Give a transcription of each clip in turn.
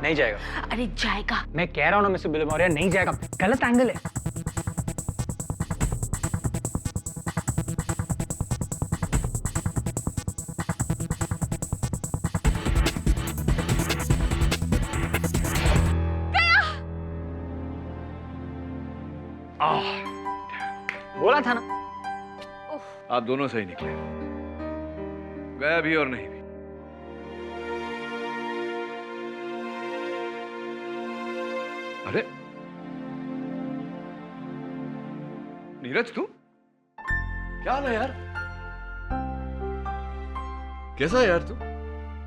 नहीं जाएगा। अरे जाएगा। मैं कह रहा हूँ ना मिस्टर बिलमोरिया, नहीं जाएगा, गलत एंगल है। बोला था ना। आप दोनों सही निकले, गया भी और नहीं भी। अरे नीरज, तू क्या हाल है यार? कैसा है यार तू?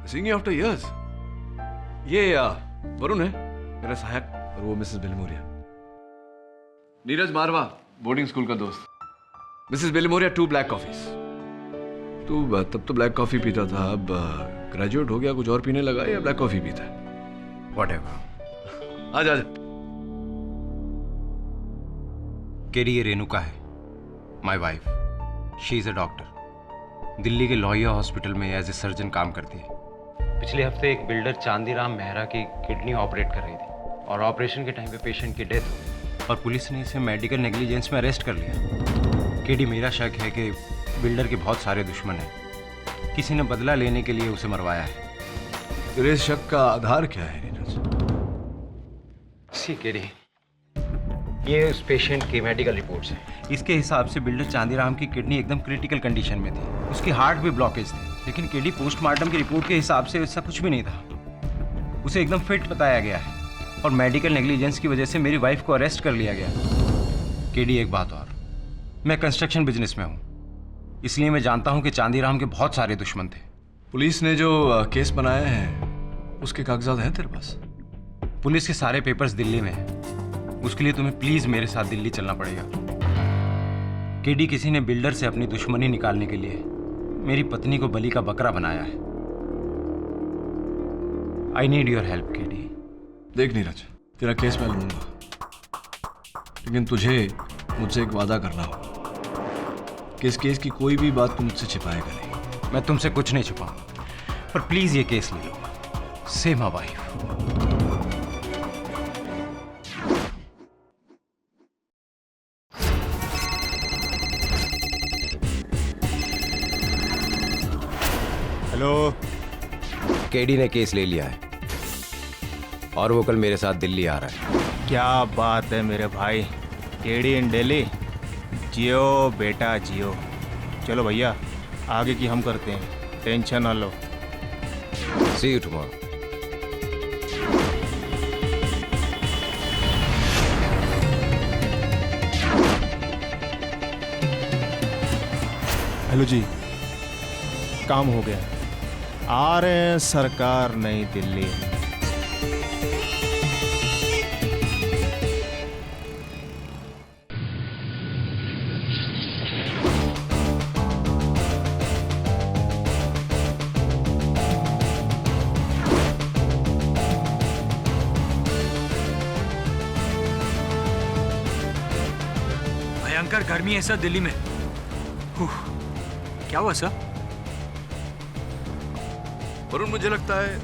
Seeing you after years. ये वरुण है मेरा सहायक, और वो मिसेस बिलमोरिया। नीरज मारवा, बोर्डिंग स्कूल का दोस्त। Mrs Bilimoria 2 black coffees. तू तब तो ब्लैक कॉफी पीता था, अब ग्रेजुएट हो गया, कुछ और पीने लगा या ब्लैक कॉफी पीता है? व्हाटएवर। आजा आजा। केडी ये रेणुका है, my wife. She is a doctor, Delhi के लोहिया हॉस्पिटल में एज ए सर्जन काम करती है। पिछले हफ्ते एक बिल्डर चांदीराम मेहरा की किडनी ऑपरेट कर रही थी और ऑपरेशन के टाइम पे पेशेंट की डेथ हुई और पुलिस ने इसे मेडिकल नेग्लिजेंस में अरेस्ट कर लिया। केडी, मेरा शक है कि बिल्डर के बहुत सारे दुश्मन हैं, किसी ने बदला लेने के लिए उसे मरवाया है। तेरे शक का आधार क्या है नीरज? सी केडी, ये उस पेशेंट की मेडिकल रिपोर्ट्स हैं। इसके हिसाब से बिल्डर चांदीराम की किडनी एकदम क्रिटिकल कंडीशन में थी, उसकी हार्ट भी ब्लॉकेज थी। लेकिन केडी, पोस्टमार्टम की रिपोर्ट के हिसाब से ऐसा कुछ भी नहीं था, उसे एकदम फिट बताया गया है और मेडिकल नेग्लिजेंस की वजह से मेरी वाइफ को अरेस्ट कर लिया गया। केडी, एक बात और, मैं कंस्ट्रक्शन बिजनेस में हूँ, इसलिए मैं जानता हूँ कि चांदीराम के बहुत सारे दुश्मन थे। पुलिस ने जो केस बनाया है उसके कागजात हैं तेरे पास? पुलिस के सारे पेपर्स दिल्ली में हैं, उसके लिए तुम्हें प्लीज मेरे साथ दिल्ली चलना पड़ेगा। केडी, किसी ने बिल्डर से अपनी दुश्मनी निकालने के लिए मेरी पत्नी को बलि का बकरा बनाया है। I need your help KD. देख नीरज, तेरा केस मैं लूंगा, लेकिन तुझे मुझसे एक वादा करना होगा कि इस केस की कोई भी बात तू मुझसे छिपाएगा नहीं। मैं तुमसे कुछ नहीं छुपाऊंगा, पर प्लीज ये केस ले लो। Save my wife. Hello. KD ने केस ले लिया है और वो कल मेरे साथ दिल्ली आ रहा है। क्या बात है मेरे भाई, केडी इन दिल्ली। जियो बेटा जियो। चलो भैया, आगे की हम करते हैं, टेंशन ना लो। सी यू टुमारो। हेलो जी, काम हो गया, आ रहे हैं सरकार नई दिल्ली। भयंकर गर्मी है सर दिल्ली में। क्या हुआ सर? वरुण, मुझे लगता है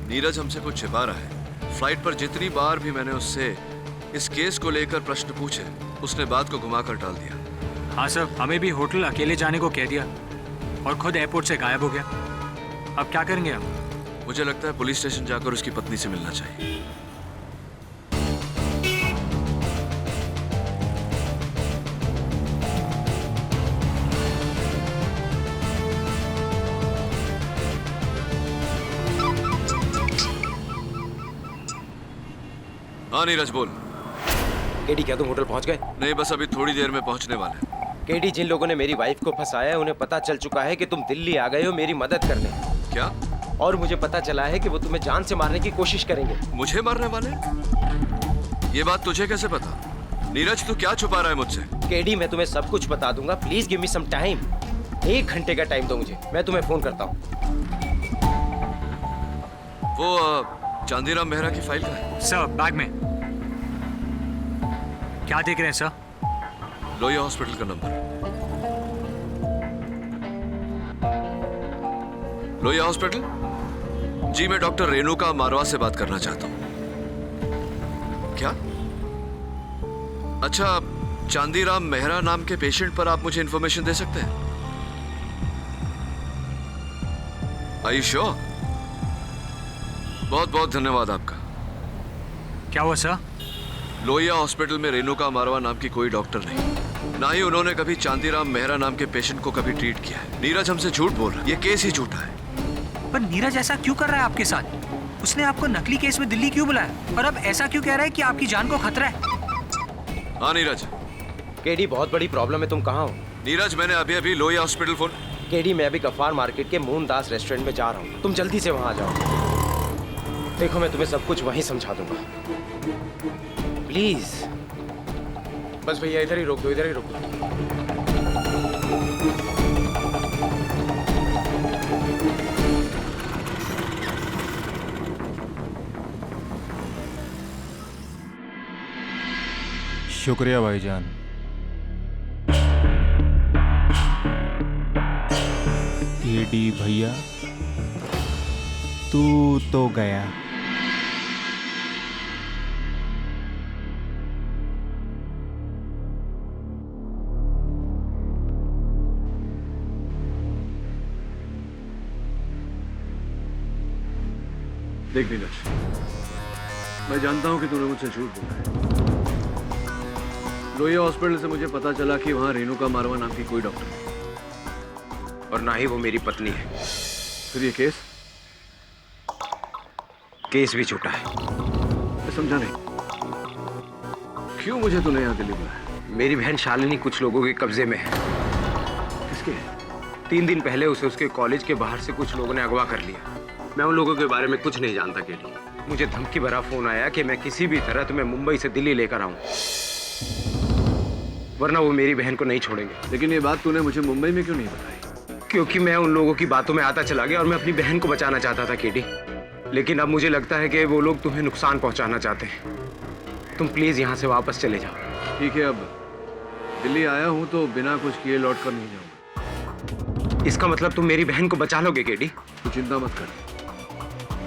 नीरज हमसे कुछ छिपा रहा है। फ्लाइट पर जितनी बार भी मैंने उससे इस केस को लेकर प्रश्न पूछे, उसने बात को घुमाकर टाल दिया। हाँ सर, हमें भी होटल अकेले जाने को कह दिया और खुद एयरपोर्ट से गायब हो गया। अब क्या करेंगे हम? मुझे लगता है पुलिस स्टेशन जाकर उसकी पत्नी से मिलना चाहिए। हाँ नीरज, बोल। केडी, क्या तुम होटल पहुंच गए? नहीं, बस अभी थोड़ी देर में पहुंचने वाले हैं। केडी, जिन लोगों ने मेरी वाइफ को फंसाया है उन्हें पता चल चुका है कि तुम दिल्ली आ गए हो मेरी मदद करने। क्या? और मुझे पता चला है कि वो तुम्हें जान से मारने की कोशिश करेंगे। मुझे मारने वाले? ये बात तुझे कैसे पता? नीरज, तू क्या छुपा रहा है मुझसे? केडी, मैं तुम्हें सब कुछ बता दूंगा, please give me some time. 1 घंटे का टाइम दो मुझे, मैं तुम्हें फोन करता हूँ। वो चांदीराम मेहरा की फाइल का है सर, बैग में। क्या देख रहे हैं सर? लोहिया हॉस्पिटल का नंबर। लोहिया हॉस्पिटल? जी, मैं डॉक्टर रेणुका मारवा से बात करना चाहता हूँ। क्या? अच्छा, चांदीराम मेहरा नाम के पेशेंट पर आप मुझे इंफॉर्मेशन दे सकते हैं? Are you sure? बहुत बहुत धन्यवाद आपका। क्या हुआ सर? लोहिया हॉस्पिटल में रेणुका मारवा नाम की कोई डॉक्टर नहीं, ना ही उन्होंने कभी चांदीराम मेहरा नाम के पेशेंट को कभी ट्रीट किया है। नीरज हमसे झूठ बोल रहा है, ये केस ही झूठा है। पर नीरज ऐसा क्यों कर रहा है आपके साथ? उसने आपको नकली केस में दिल्ली क्यों बुलाया और अब ऐसा क्यों कह रहा है कि आपकी जान को खतरा है? हाँ नीरज। केडी, बहुत बड़ी प्रॉब्लम है, तुम कहाँ हो? नीरज, मैंने अभी अभी लोहिया हॉस्पिटल फोन। केडी, मैं अभी गफ्फार मार्केट के मोहनदास रेस्टोरेंट में जा रहा हूँ, तुम जल्दी से वहाँ आ जाओ। देखो, मैं तुम्हें सब कुछ वहीं समझा दूंगा, प्लीज। बस भैया इधर ही रोक दो, इधर ही रोक दो। शुक्रिया भाईजान। केडी भैया, तू तो गया। देख नीरज, मैं जानता हूं कि तूने मुझसे झूठ बोला है। लोहिया हॉस्पिटल से मुझे पता चला कि वहां रेणुका मारवा नाम की कोई डॉक्टर नहीं, और ना ही वो मेरी पत्नी है। फिर ये केस भी झूठा है। मैं समझा नहीं, क्यों मुझे तूने यहाँ दिल्ली बुलाया? मेरी बहन शालिनी कुछ लोगों के कब्जे में है। किसके? 3 दिन पहले उसे उसके कॉलेज के बाहर से कुछ लोगों ने अगवा कर लिया। मैं उन लोगों के बारे में कुछ नहीं जानता केडी। मुझे धमकी भरा फोन आया कि मैं किसी भी तरह तुम्हें मुंबई से दिल्ली लेकर आऊं, वरना वो मेरी बहन को नहीं छोड़ेंगे। लेकिन ये बात तूने मुझे मुंबई में क्यों नहीं बताई? क्योंकि मैं उन लोगों की बातों में आता चला गया और मैं अपनी बहन को बचाना चाहता था केडी। लेकिन अब मुझे लगता है कि वो लोग तुम्हें नुकसान पहुंचाना चाहते हैं। तुम प्लीज यहाँ से वापस चले जाओ। ठीक है, अब दिल्ली आया हूँ तो बिना कुछ किए लौट कर नहीं जाऊंगा। इसका मतलब तुम मेरी बहन को बचा लोगे केडी? तू चिंता मत कर,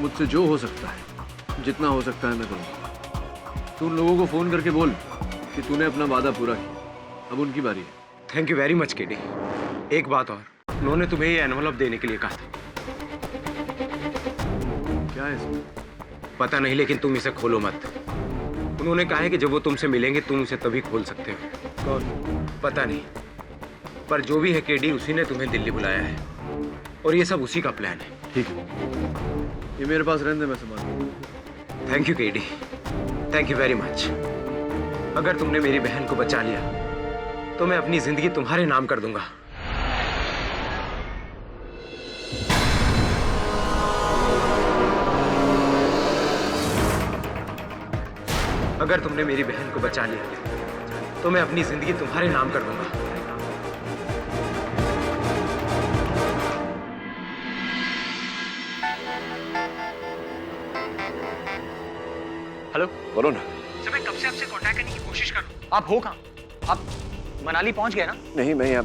मुझसे जो हो सकता है, जितना हो सकता है मैं करूँगा। तू उन लोगों को फोन करके बोल कि तूने अपना वादा पूरा किया, अब उनकी बारी है। Thank you very much KD. एक बात और, उन्होंने तुम्हें ये एनवलप देने के लिए कहा था। क्या है इसमें? पता नहीं, लेकिन तुम इसे खोलो मत। उन्होंने कहा है कि जब वो तुमसे मिलेंगे तुम उसे तभी खोल सकते हो। कौन? पता नहीं, पर जो भी है केडी, उसी ने तुम्हें दिल्ली बुलाया है और ये सब उसी का प्लान है। ठीक है, ये मेरे पास रहने दे, मैं संभाल। Thank you KD, thank you very much. अगर तुमने मेरी बहन को बचा लिया तो मैं अपनी जिंदगी तुम्हारे नाम कर दूंगा। अगर तुमने मेरी बहन को बचा लिया तो मैं अपनी जिंदगी तुम्हारे नाम कर दूंगा। हेलो बोलो ना। सर, मैं कब से आपसे कांटेक्ट करने की कोशिश कर रहा हूँ। आप हो कहाँ? आप मनाली पहुंच गए ना? नहीं, मैं यहाँ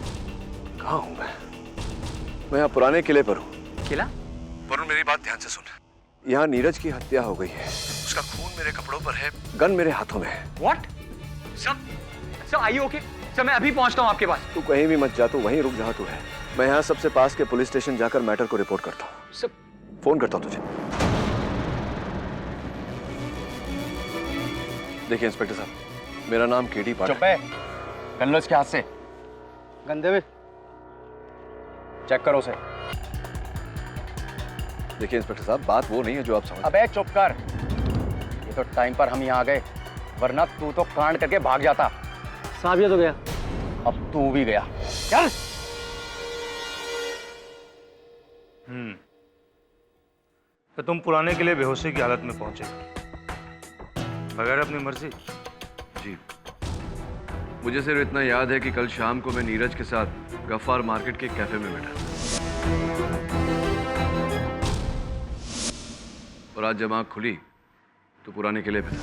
कहाँ हूँ? मैं यहाँ पुराने किले पर हूँ। किला? वरुण, मेरी बात ध्यान से सुन। यहाँ नीरज की हत्या हो गई है, उसका खून मेरे कपड़ों पर है, गन मेरे हाथों में है। व्हाट? सर आइए, ओके सर, मैं अभी पहुंचता हूँ आपके पास। तू कहीं भी मत जा, तू वहीं रुक जहाँ तू है। मैं यहाँ सबसे पास के पुलिस स्टेशन जाकर मैटर को रिपोर्ट करता हूँ। सर, फोन करता हूँ तुझे। देखिए इंस्पेक्टर साहब, मेरा नाम केडी पाठक। चुप है, गन लो इसके हाथ से। गंदे में चेक करो उसे। देखिए इंस्पेक्टर साहब, बात वो नहीं है जो आप समझ। अबे चुप कर, ये तो टाइम पर हम यहाँ आ गए, वरना तू तो कांड करके भाग जाता। साहब ये तो गया, अब तू भी गया। चल। तो तुम पुराने के लिए बेहोशी की हालत में पहुंचे बगैर अपनी मर्जी? जी, मुझे सिर्फ इतना याद है कि कल शाम को मैं नीरज के साथ गफ्फार मार्केट के कैफे में बैठा और आज जब आँख खुली तो पुराने किले पे था।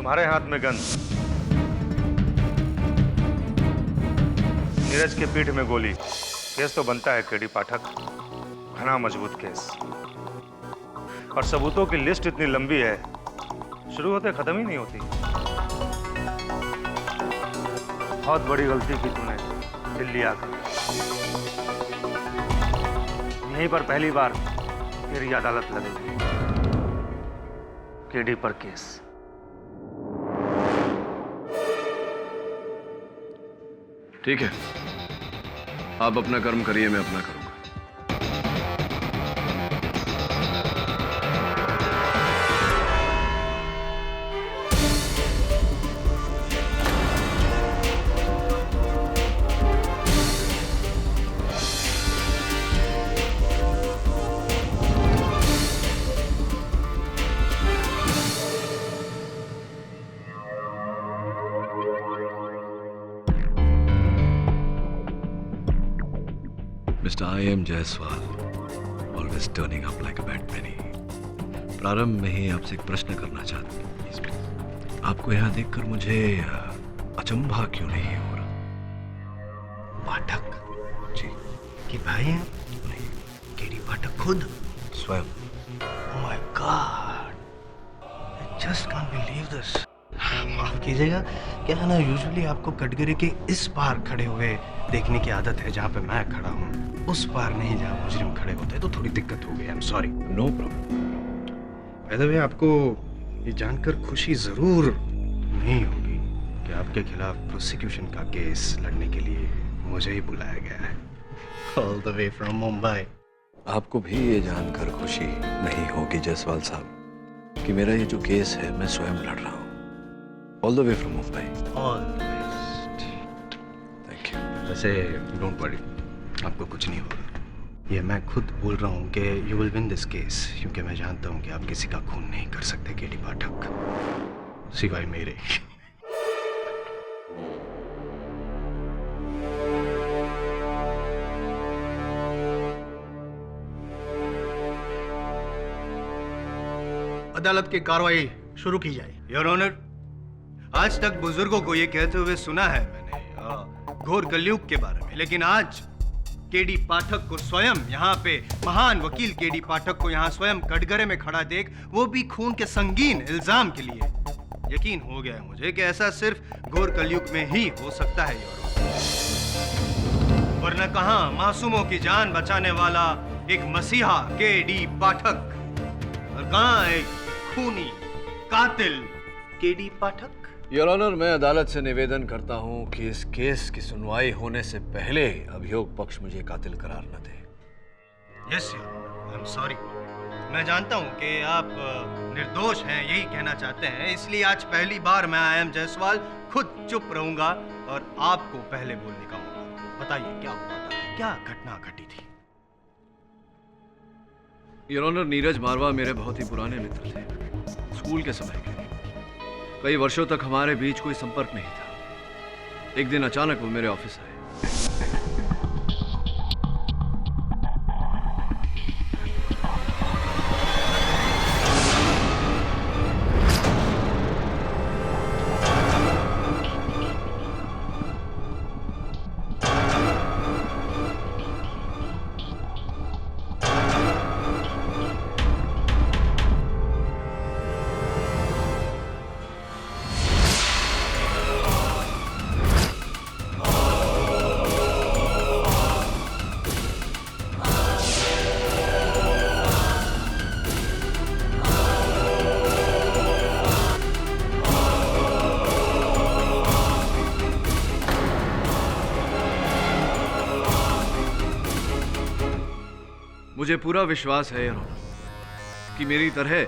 तुम्हारे हाथ में गन, नीरज के पीठ में गोली, केस तो बनता है केडी पाठक, घना मजबूत केस। और सबूतों की लिस्ट इतनी लंबी है, शुरू होते खत्म ही नहीं होती। बहुत बड़ी गलती की तूने दिल्ली आकर। यहीं पर पहली बार तेरी अदालत लगेगी, केडी पर केस। ठीक है, आप अपना कर्म करिए, मैं अपना करूंगा। Mr. I am Jaiswal, always turning up like a bad penny. प्रारंभ में ही आपसे एक प्रश्न करना चाहता हूँ। आपको यहाँ देखकर मुझे अचंभा क्यों नहीं हो रहा? पाठक जी के भाई हैं? नहीं, केडी पाठक खुद? स्वयं। Oh my God! I just can't believe this. माफ कीजिएगा, क्या है ना, यूजुअली आपको कटघरे के इस पार खड़े हुए देखने की आदत है जहाँ पे मैं खड़ा हूँ, उस पार नहीं जहाँ मुजरिम खड़े होते हैं, तो थोड़ी दिक्कत हो गई। I am sorry. No problem. By the way, आपको ये जानकर खुशी जरूर नहीं होगी कि आपके खिलाफ प्रोसिक्यूशन का केस लड़ने के लिए मुझे ही बुलाया गया है, all the way from Mumbai. आपको भी ये जानकर खुशी नहीं होगी जायसवाल साहब कि मेरा ये जो केस है मैं स्वयं लड़ रहा हूँ, all the way from Mumbai. All the best. Thank you. वैसे डोंट वरी, आपको कुछ नहीं होगा। ये मैं खुद बोल रहा हूँ कि you will win this case, क्योंकि मैं जानता हूँ कि आप किसी का खून नहीं कर सकते केडी पाठक, सिवाय मेरे। अदालत की कार्रवाई शुरू की जाए। योर ऑनर, आज तक बुजुर्गों को ये कहते हुए सुना है मैंने घोर कलयुग के बारे में, लेकिन आज केडी पाठक को स्वयं यहाँ पे, महान वकील केडी पाठक को यहाँ स्वयं कटघरे में खड़ा देख, वो भी खून के संगीन इल्जाम के लिए, यकीन हो गया है मुझे कि ऐसा सिर्फ घोर कलयुग में ही हो सकता है योर ऑनर। वरना कहाँ मासूमों की जान बचाने वाला एक मसीहा केडी पाठक, और कहाँ एक खूनी कातिल केडी पाठक। योर ऑनर, मैं अदालत से निवेदन करता हूं कि इस केस की सुनवाई होने से पहले अभियोग पक्ष मुझे कातिल करार न दे। Yes your honour, I am sorry. मैं जानता हूं कि आप निर्दोष हैं, यही कहना चाहते हैं, इसलिए आज पहली बार मैं आई एम जायसवाल खुद चुप रहूंगा और आपको पहले बोलने का मौका। बताइए क्या हुआ था, क्या घटना घटी थी? योर ऑनर, नीरज मारवा मेरे बहुत ही पुराने मित्र थे, स्कूल के समय के। कई वर्षों तक हमारे बीच कोई संपर्क नहीं था। एक दिन अचानक वो मेरे ऑफिस आए। मुझे पूरा विश्वास है योर ऑनर कि मेरी तरह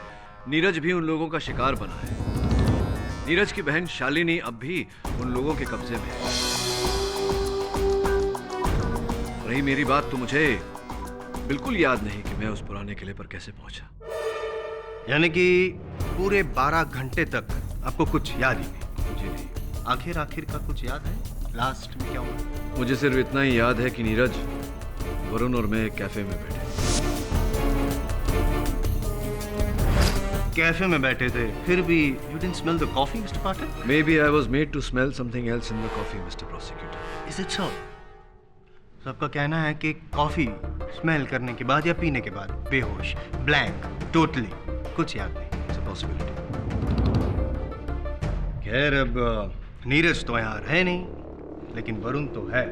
नीरज भी उन लोगों का शिकार बना है। नीरज की बहन शालिनी अब भी उन लोगों के कब्जे में है। रही मेरी बात, तो मुझे बिल्कुल याद नहीं कि मैं उस पुराने किले पर कैसे पहुंचा। यानी कि पूरे 12 घंटे तक आपको कुछ याद ही नहीं? जी नहीं। आखिर का कुछ याद है? लास्ट में क्या हुआ? मुझे सिर्फ इतना ही याद है कि नीरज, वरुण और मैं एक कैफे में बैठे। कैफे में बैठे थे फिर भी you didn't smell the coffee, Mr. Pathak? Maybe I was made to smell something else in the coffee, Mr. Prosecutor. Is it so? सबका कहना है कि कॉफी स्मेल करने के बाद या पीने के बाद बेहोश, ब्लैंक, टोटली कुछ याद नहीं. It's a possibility. खैर अब नीरज तो यहाँ रहे नहीं, लेकिन वरुण तो है.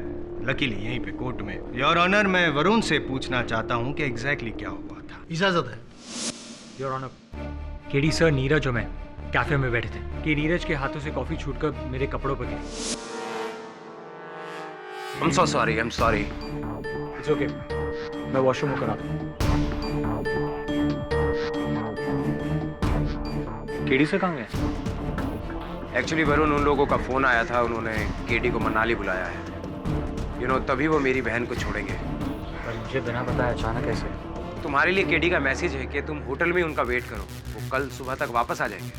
लकीली यहीं पे कोर्ट में. योर ऑनर, मैं वरुण से पूछना चाहता हूँ कि एग्जैक्टली क्या हुआ था. इजाजत है. Your honour, KD sir, Neeraj और मैं कैफे में बैठे थे कि नीरज के हाथों से कॉफी छूटकर मेरे कपड़ों पर गिरी. I'm so sorry, I'm sorry. It's okay, मैं वॉशरूम होकर आता हूँ. केडी सर कहाँ गए? एक्चुअली वरुण, उन लोगों का फोन आया था, उन्होंने केडी को मनाली बुलाया है. तभी वो मेरी बहन को छोड़ेंगे. पर मुझे बिना बताए अचानक ऐसे? तुम्हारे लिए केडी का मैसेज है कि तुम होटल में उनका वेट करो, वो कल सुबह तक वापस आ जाएंगे.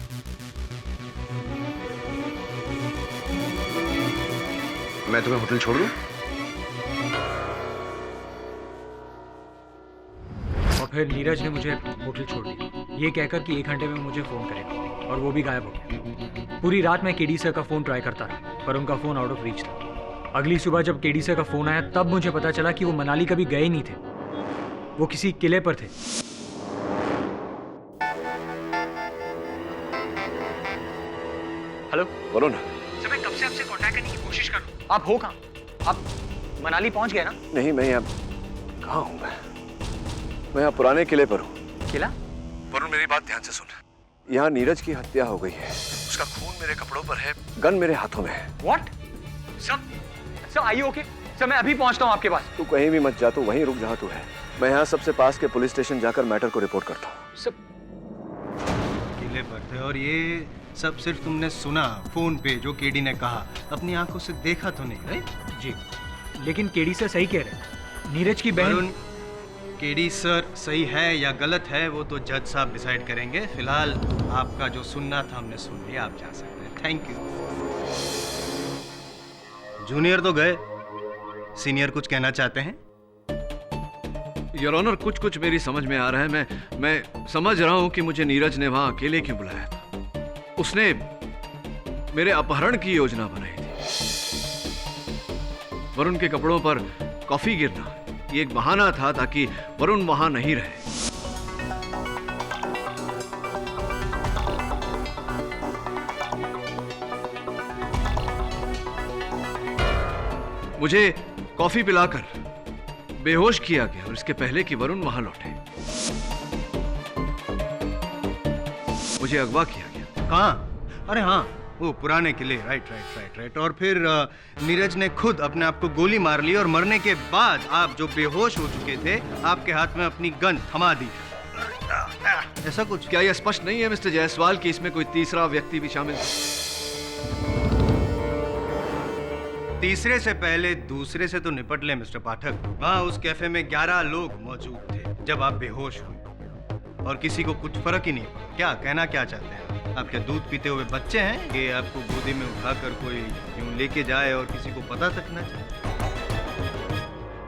मैं तुम्हें होटल छोड़ दूं? और फिर नीरज ने मुझे होटल छोड़ दिया, ये कहकर कि 1 घंटे में मुझे फ़ोन करेगा, और वो भी गायब हो गया. पूरी रात मैं केडी सर का फ़ोन ट्राई करता रहा, पर उनका फ़ोन आउट ऑफ रीच था. अगली सुबह जब केडी सर का फ़ोन आया, तब मुझे पता चला कि वो मनाली कभी गए नहीं थे, वो किसी किले पर थे. हेलो वरुण, सर, मैं कब से आपसे कांटेक्ट करने की कोशिश कर रहा हूँ. आप हो कहाँ? आप मनाली पहुंच गए ना? नहीं, मैं यहाँ कहाँ हूँ? मैं यहाँ पुराने किले पर हूँ. किला? वरुण, मेरी बात ध्यान से सुन. यहाँ नीरज की हत्या हो गई है. उसका खून मेरे कपड़ों पर है, गन मेरे हाथों में है. What? सर, आइए ओके. सर, मैं अभी पहुंचता हूँ आपके पास. तू कहीं भी मत जा, तू वहीं रुक जहाँ तू है. मैं यहाँ सबसे पास के पुलिस स्टेशन जाकर मैटर को रिपोर्ट करता हूँ. सर, किले पर थे और ये सब सिर्फ तुमने सुना फोन पे जो केडी ने कहा, अपनी आंखों से देखा तो नहीं, राइट? जी, लेकिन केडी सर सही कह रहे हैं. नीरज की बहन. वरुण, केडी सर सही है या गलत है वो तो जज साहब डिसाइड करेंगे. फिलहाल आपका जो सुनना था हमने सुन लिया, आप जा सकते हैं. Thank you. जूनियर तो गए, सीनियर कुछ कहना चाहते हैं? योर ऑनर, कुछ मेरी समझ में आ रहा है. मैं समझ रहा हूँ कि मुझे नीरज ने वहाँ अकेले क्यों बुलाया था. उसने मेरे अपहरण की योजना बनाई थी. वरुण के कपड़ों पर कॉफी गिरना ये एक बहाना था ताकि वरुण वहां नहीं रहे. मुझे कॉफी पिलाकर बेहोश किया गया और इसके पहले कि वरुण वहां लौटे मुझे अगवा किया गया. कहाँ? अरे हाँ, वो पुराने किले. राइट. और फिर नीरज ने खुद अपने आप को गोली मार ली और मरने के बाद आप जो बेहोश हो चुके थे, आपके हाथ में अपनी गन थमा दी. ऐसा कुछ? क्या यह स्पष्ट नहीं है मिस्टर जायसवाल कि इसमें कोई तीसरा व्यक्ति भी शामिल था? तीसरे से पहले दूसरे से तो निपट ले मिस्टर पाठक. वहाँ उस कैफे में 11 लोग मौजूद थे जब आप बेहोश हुए और किसी को कुछ फर्क ही नहीं पड़ा. क्या कहना क्या चाहते हैं? आप क्या दूध पीते हुए बच्चे हैं कि आपको गोदी में उठाकर कोई यूं लेके जाए और किसी को पता तक ना चले?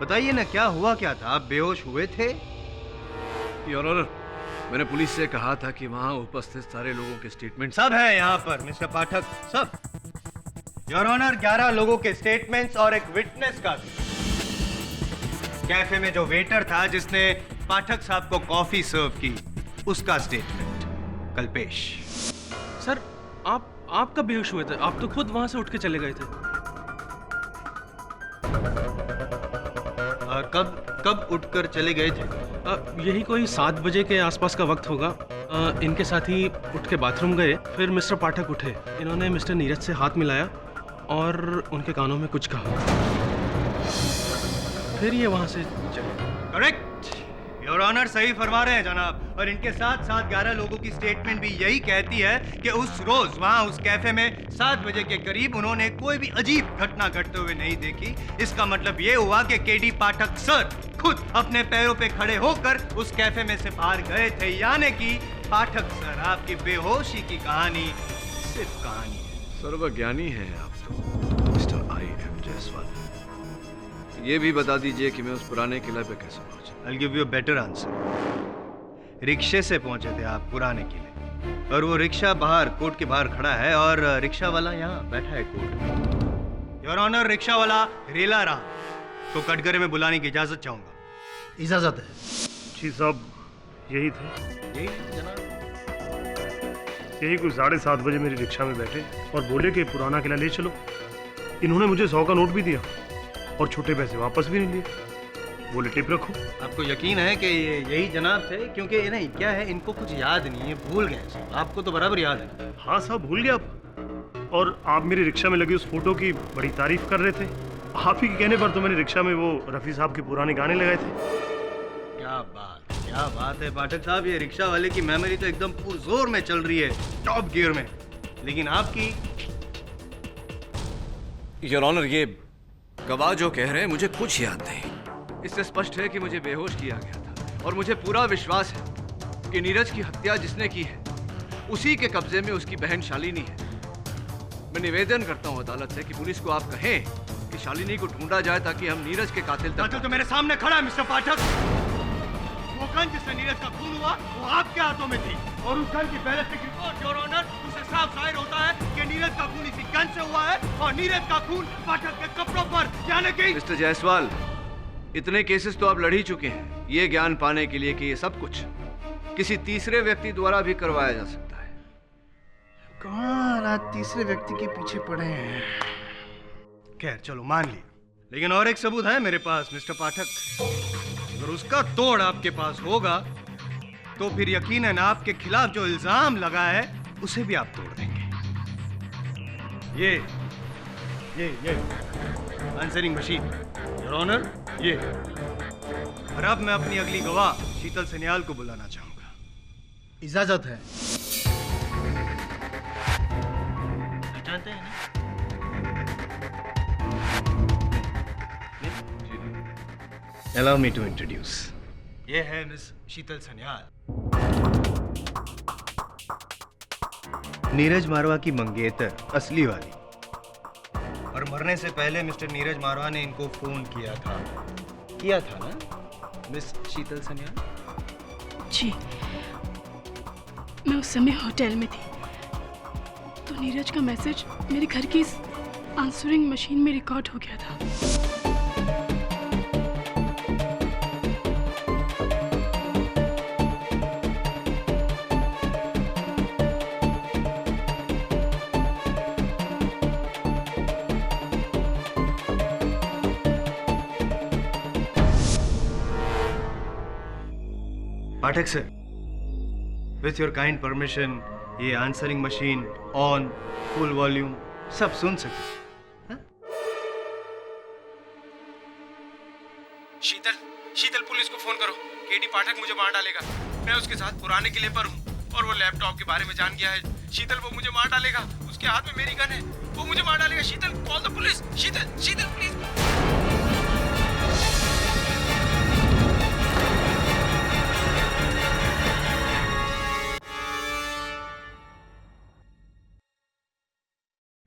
बताइए ना, क्या हुआ क्या था? आप बेहोश हुए थे? योर ऑनर, मैंने पुलिस से कहा था कि वहां उपस्थित सारे लोगों के स्टेटमेंट सब है यहाँ पर मिस्टर पाठक, सब. योर ऑनर, 11 लोगों के स्टेटमेंट्स और एक विटनेस का भी. कैफे में जो वेटर था जिसने पाठक साहब को कॉफी सर्व की, उसका स्टेटमेंट. कल्पेश. सर, आप कब बेहोश हुए थे? आप तो खुद वहां से उठ के चले गए थे. कब उठकर चले गए थे? यही कोई 7 बजे के आसपास का वक्त होगा. इनके साथ ही उठ के बाथरूम गए, फिर मिस्टर पाठक उठे. इन्होंने मिस्टर नीरज से हाथ मिलाया और उनके कानों में कुछ कहा, फिर ये वहां से चले. करेक्ट. योर ऑनर सही फरमा रहे हैं जनाब. और इनके साथ साथ 11 लोगों की स्टेटमेंट भी यही कहती है कि उस रोज वहां उस कैफे में 7 बजे के करीब उन्होंने कोई भी अजीब घटना घटते हुए नहीं देखी. इसका मतलब ये हुआ कि केडी पाठक सर खुद अपने पैरों पे खड़े होकर उस कैफे में से बाहर गए थे. यानी कि पाठक सर, आपकी बेहोशी की कहानी सिर्फ कहानी है. सर्वज्ञानी है आप तो मिस्टर I.M. जायसवाल. ये भी बता दीजिए कि मैं उस पुराने किले पे कैसे पहुंचा. I'll give you a better answer. रिक्शे से पहुंचे थे आप पुराने किले. और वो रिक्शा बाहर कोर्ट के बाहर खड़ा है और रिक्शा वाला यहाँ बैठा है कोर्ट। योर ऑनर, रिक्शा वाला रेला रहा तो कटघरे में बुलाने की इजाजत चाहूंगा। इजाजत है। जी साहब, यही थे। यही जनाब। यही कुछ 7:30 बजे मेरी रिक्शा में बैठे और बोले कि पुराना किला ले चलो। इन्होंने मुझे 100 का नोट भी दिया और छोटे पैसे वापस भी नहीं लिए। बोले टिप रखो। आपको यकीन है कि ये यही जनाब थे? क्योंकि नहीं, क्या है, इनको कुछ याद नहीं है, भूल गए साहब। आपको तो बराबर याद है। हाँ साहब, भूल गया आप। और आप मेरी रिक्शा में लगी उस फोटो की बड़ी तारीफ कर रहे थे। आप ही के कहने पर तो मैंने रिक्शा में वो रफ़ी साहब के पुराने गाने लगाए थे। क्या बात है पाठक साहब, ये रिक्शा वाले की मेमोरी तो एकदम पुरजोर में चल रही है, टॉप गियर में। लेकिन आपकी? योर ऑनर, ये गवाह जो कह रहे हैं मुझे कुछ याद नहीं। इससे स्पष्ट है कि मुझे बेहोश किया गया था और मुझे पूरा विश्वास है कि नीरज की हत्या जिसने की है उसी के कब्जे में उसकी बहन शालिनी है। मैं निवेदन करता हूं अदालत से कि पुलिस को आप कहें कि शालिनी को ढूंढा जाए ताकि हम नीरज के कातिल तो मेरे सामने खड़ा है मिस्टर पाठक। वो गन जिससे नीरज का खून हुआ वो आपके हाथों में थी और उस गन की बैलिस्टिक रिपोर्ट योर ऑनर उससे साफ जाहिर होता है कि नीरज का खून इसी गन से हुआ है और नीरज का खून पाठक के कपड़ों पर, यानी कि मिस्टर जायसवाल, इतने केसेस तो आप लड़ ही चुके हैं ये ज्ञान पाने के लिए कि ये सब कुछ किसी तीसरे व्यक्ति द्वारा भी करवाया जा सकता है। कौन आज तीसरे व्यक्ति के पीछे पड़े हैं? खैर चलो मान लिया, लेकिन और एक सबूत है मेरे पास मिस्टर पाठक। अगर उसका तोड़ आपके पास होगा तो फिर यकीनन आपके खिलाफ जो इल्जाम लगा है उसे भी आप तोड़ देंगे। ये आंसरिंग मशीन योर ऑनर, ये। और अब मैं अपनी अगली गवाह शीतल सन्याल को बुलाना चाहूंगा। इजाजत है। जानते हैं ना? Allow me to introduce. ये है मिस शीतल सन्याल, नीरज मारवा की मंगेतर, असली वाली। और मरने से पहले मिस्टर नीरज मारवा ने इनको फोन किया था ना मिस शीतल सन्याल? जी, मैं उस समय होटल में थी तो नीरज का मैसेज मेरे घर की इस आंसरिंग मशीन में रिकॉर्ड हो गया था। Pathak sir, with your kind permission ये answering machine on, full volume, सब सुन सके। शीतल पुलिस को फोन करो। केडी पाठक मुझे मार डालेगा। मैं उसके साथ पुराने किले पर हूँ और वो लैपटॉप के बारे में जान गया है। शीतल, वो मुझे मार डालेगा। उसके हाथ में मेरी गन है, वो मुझे मार डालेगा। Sheetal, call the police. Sheetal please.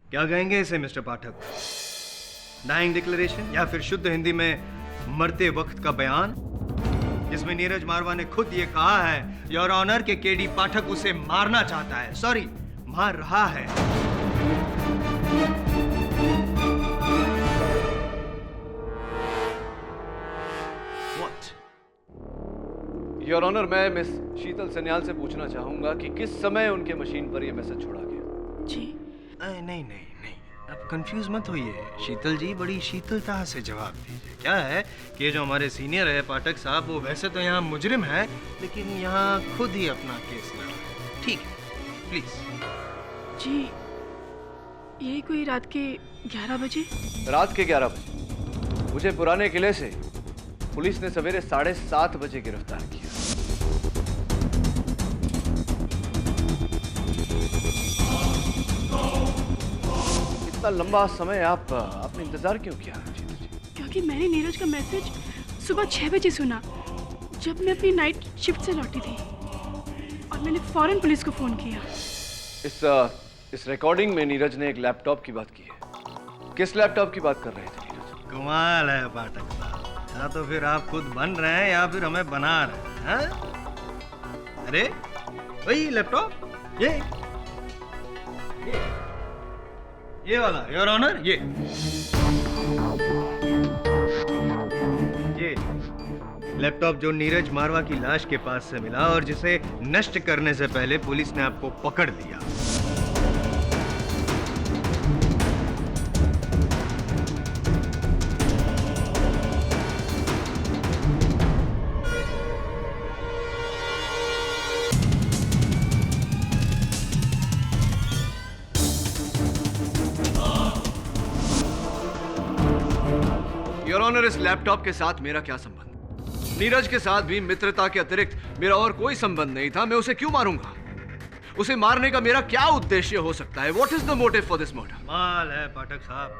क्या कहेंगे इसे मिस्टर पाठक? डाइंग डिक्लेरेशन या फिर शुद्ध हिंदी में मरते वक्त का बयान, जिसमें नीरज मारवा ने खुद ये कहा है योर ऑनर के केडी पाठक उसे मारना चाहता है, सॉरी मार रहा है। What? योर ऑनर, मैं मिस शीतल सन्याल से पूछना चाहूंगा कि किस समय उनके मशीन पर यह मैसेज छोड़ा गया? जी नहीं, अब कंफ्यूज मत होइए शीतल जी, बड़ी शीतलता से जवाब दीजिए। क्या है कि ये जो हमारे सीनियर है पाठक साहब, वो वैसे तो यहाँ मुजरिम है लेकिन यहाँ खुद ही अपना केस लड़ा है। ठीक है, प्लीज। जी, यही कोई रात के 11 बजे। रात के 11 बजे मुझे पुराने किले से पुलिस ने सवेरे 7:30 बजे गिरफ्तार किया। इतना लंबा समय आपने इंतजार क्यों किया? क्योंकि मैंने नीरज का मैसेज सुबह 6 बजे सुना जब मैं अपनी नाइट शिफ्ट से लौटी थी और मैंने फौरन पुलिस को फोन किया। इस रिकॉर्डिंग में नीरज ने एक लैपटॉप की बात की है। किस लैपटॉप की बात कर रहे थे नीरज? कमाल है पाठक साहब, या तो फिर आप खुद बन रहे हैं या फिर हमें बना रहे हैं। अरे वही लैपटॉप ये वाला योर ऑनर, ये लैपटॉप जो नीरज मारवा की लाश के पास से मिला और जिसे नष्ट करने से पहले पुलिस ने आपको पकड़ लिया। योर ऑनर, इस लैपटॉप के साथ मेरा क्या संबंध? नीरज के साथ भी मित्रता के अतिरिक्त मेरा और कोई संबंध नहीं था। मैं उसे क्यों मारूंगा? उसे मारने का मेरा क्या उद्देश्य हो सकता है? What is the motive for this murder? कमाल है पाठक साहब,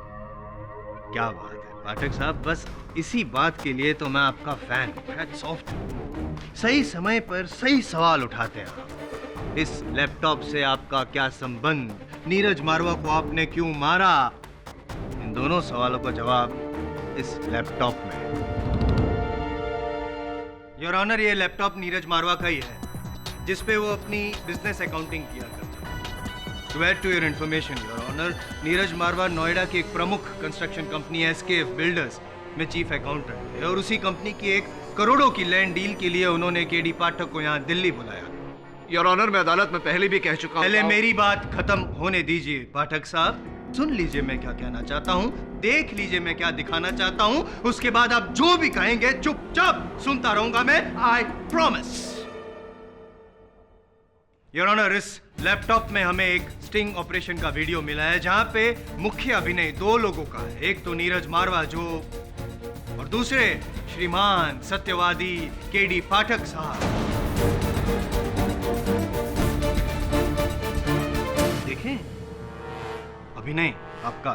क्या बात है पाठक साहब। बस इसी बात के लिए तो मैं आपका फैन हूं। सॉफ्ट, सही समय पर सही सवाल उठाते हैं आप। इस लैपटॉप से आपका क्या संबंध? नीरज मारवा को आपने क्यों मारा? इन दोनों सवालों का जवाब इस लैपटॉप में। योर ऑनर, ये लैपटॉप नीरज मारवा का ही है, जिसपे वो अपनी बिजनेस अकाउंटिंग किया करता है। To add to your information your honour, Neeraj Marwa Noida की एक प्रमुख कंस्ट्रक्शन कंपनी SKF बिल्डर्स में चीफ अकाउंटेंट है और उसी कंपनी की 1 करोड़ों की लैंड डील के लिए उन्होंने केडी पाठक को यहाँ दिल्ली बुलाया। योर ऑनर, मैं अदालत में पहले भी कह चुका हूं। पहले मेरी बात खत्म होने दीजिए पाठक साहब। सुन लीजिए मैं क्या कहना चाहता हूँ, देख लीजिए मैं क्या दिखाना चाहता हूँ, उसके बाद आप जो भी कहेंगे चुपचाप सुनता रहूंगा मैं, आई प्रॉमिस। योर ऑनर, इस लैपटॉप में हमें एक स्टिंग ऑपरेशन का वीडियो मिला है जहां पे मुख्य अभिनय 2 लोगों का है। एक तो नीरज मारवा जो, और दूसरे श्रीमान सत्यवादी केडी पाठक साहब। देखें अभिनय आपका।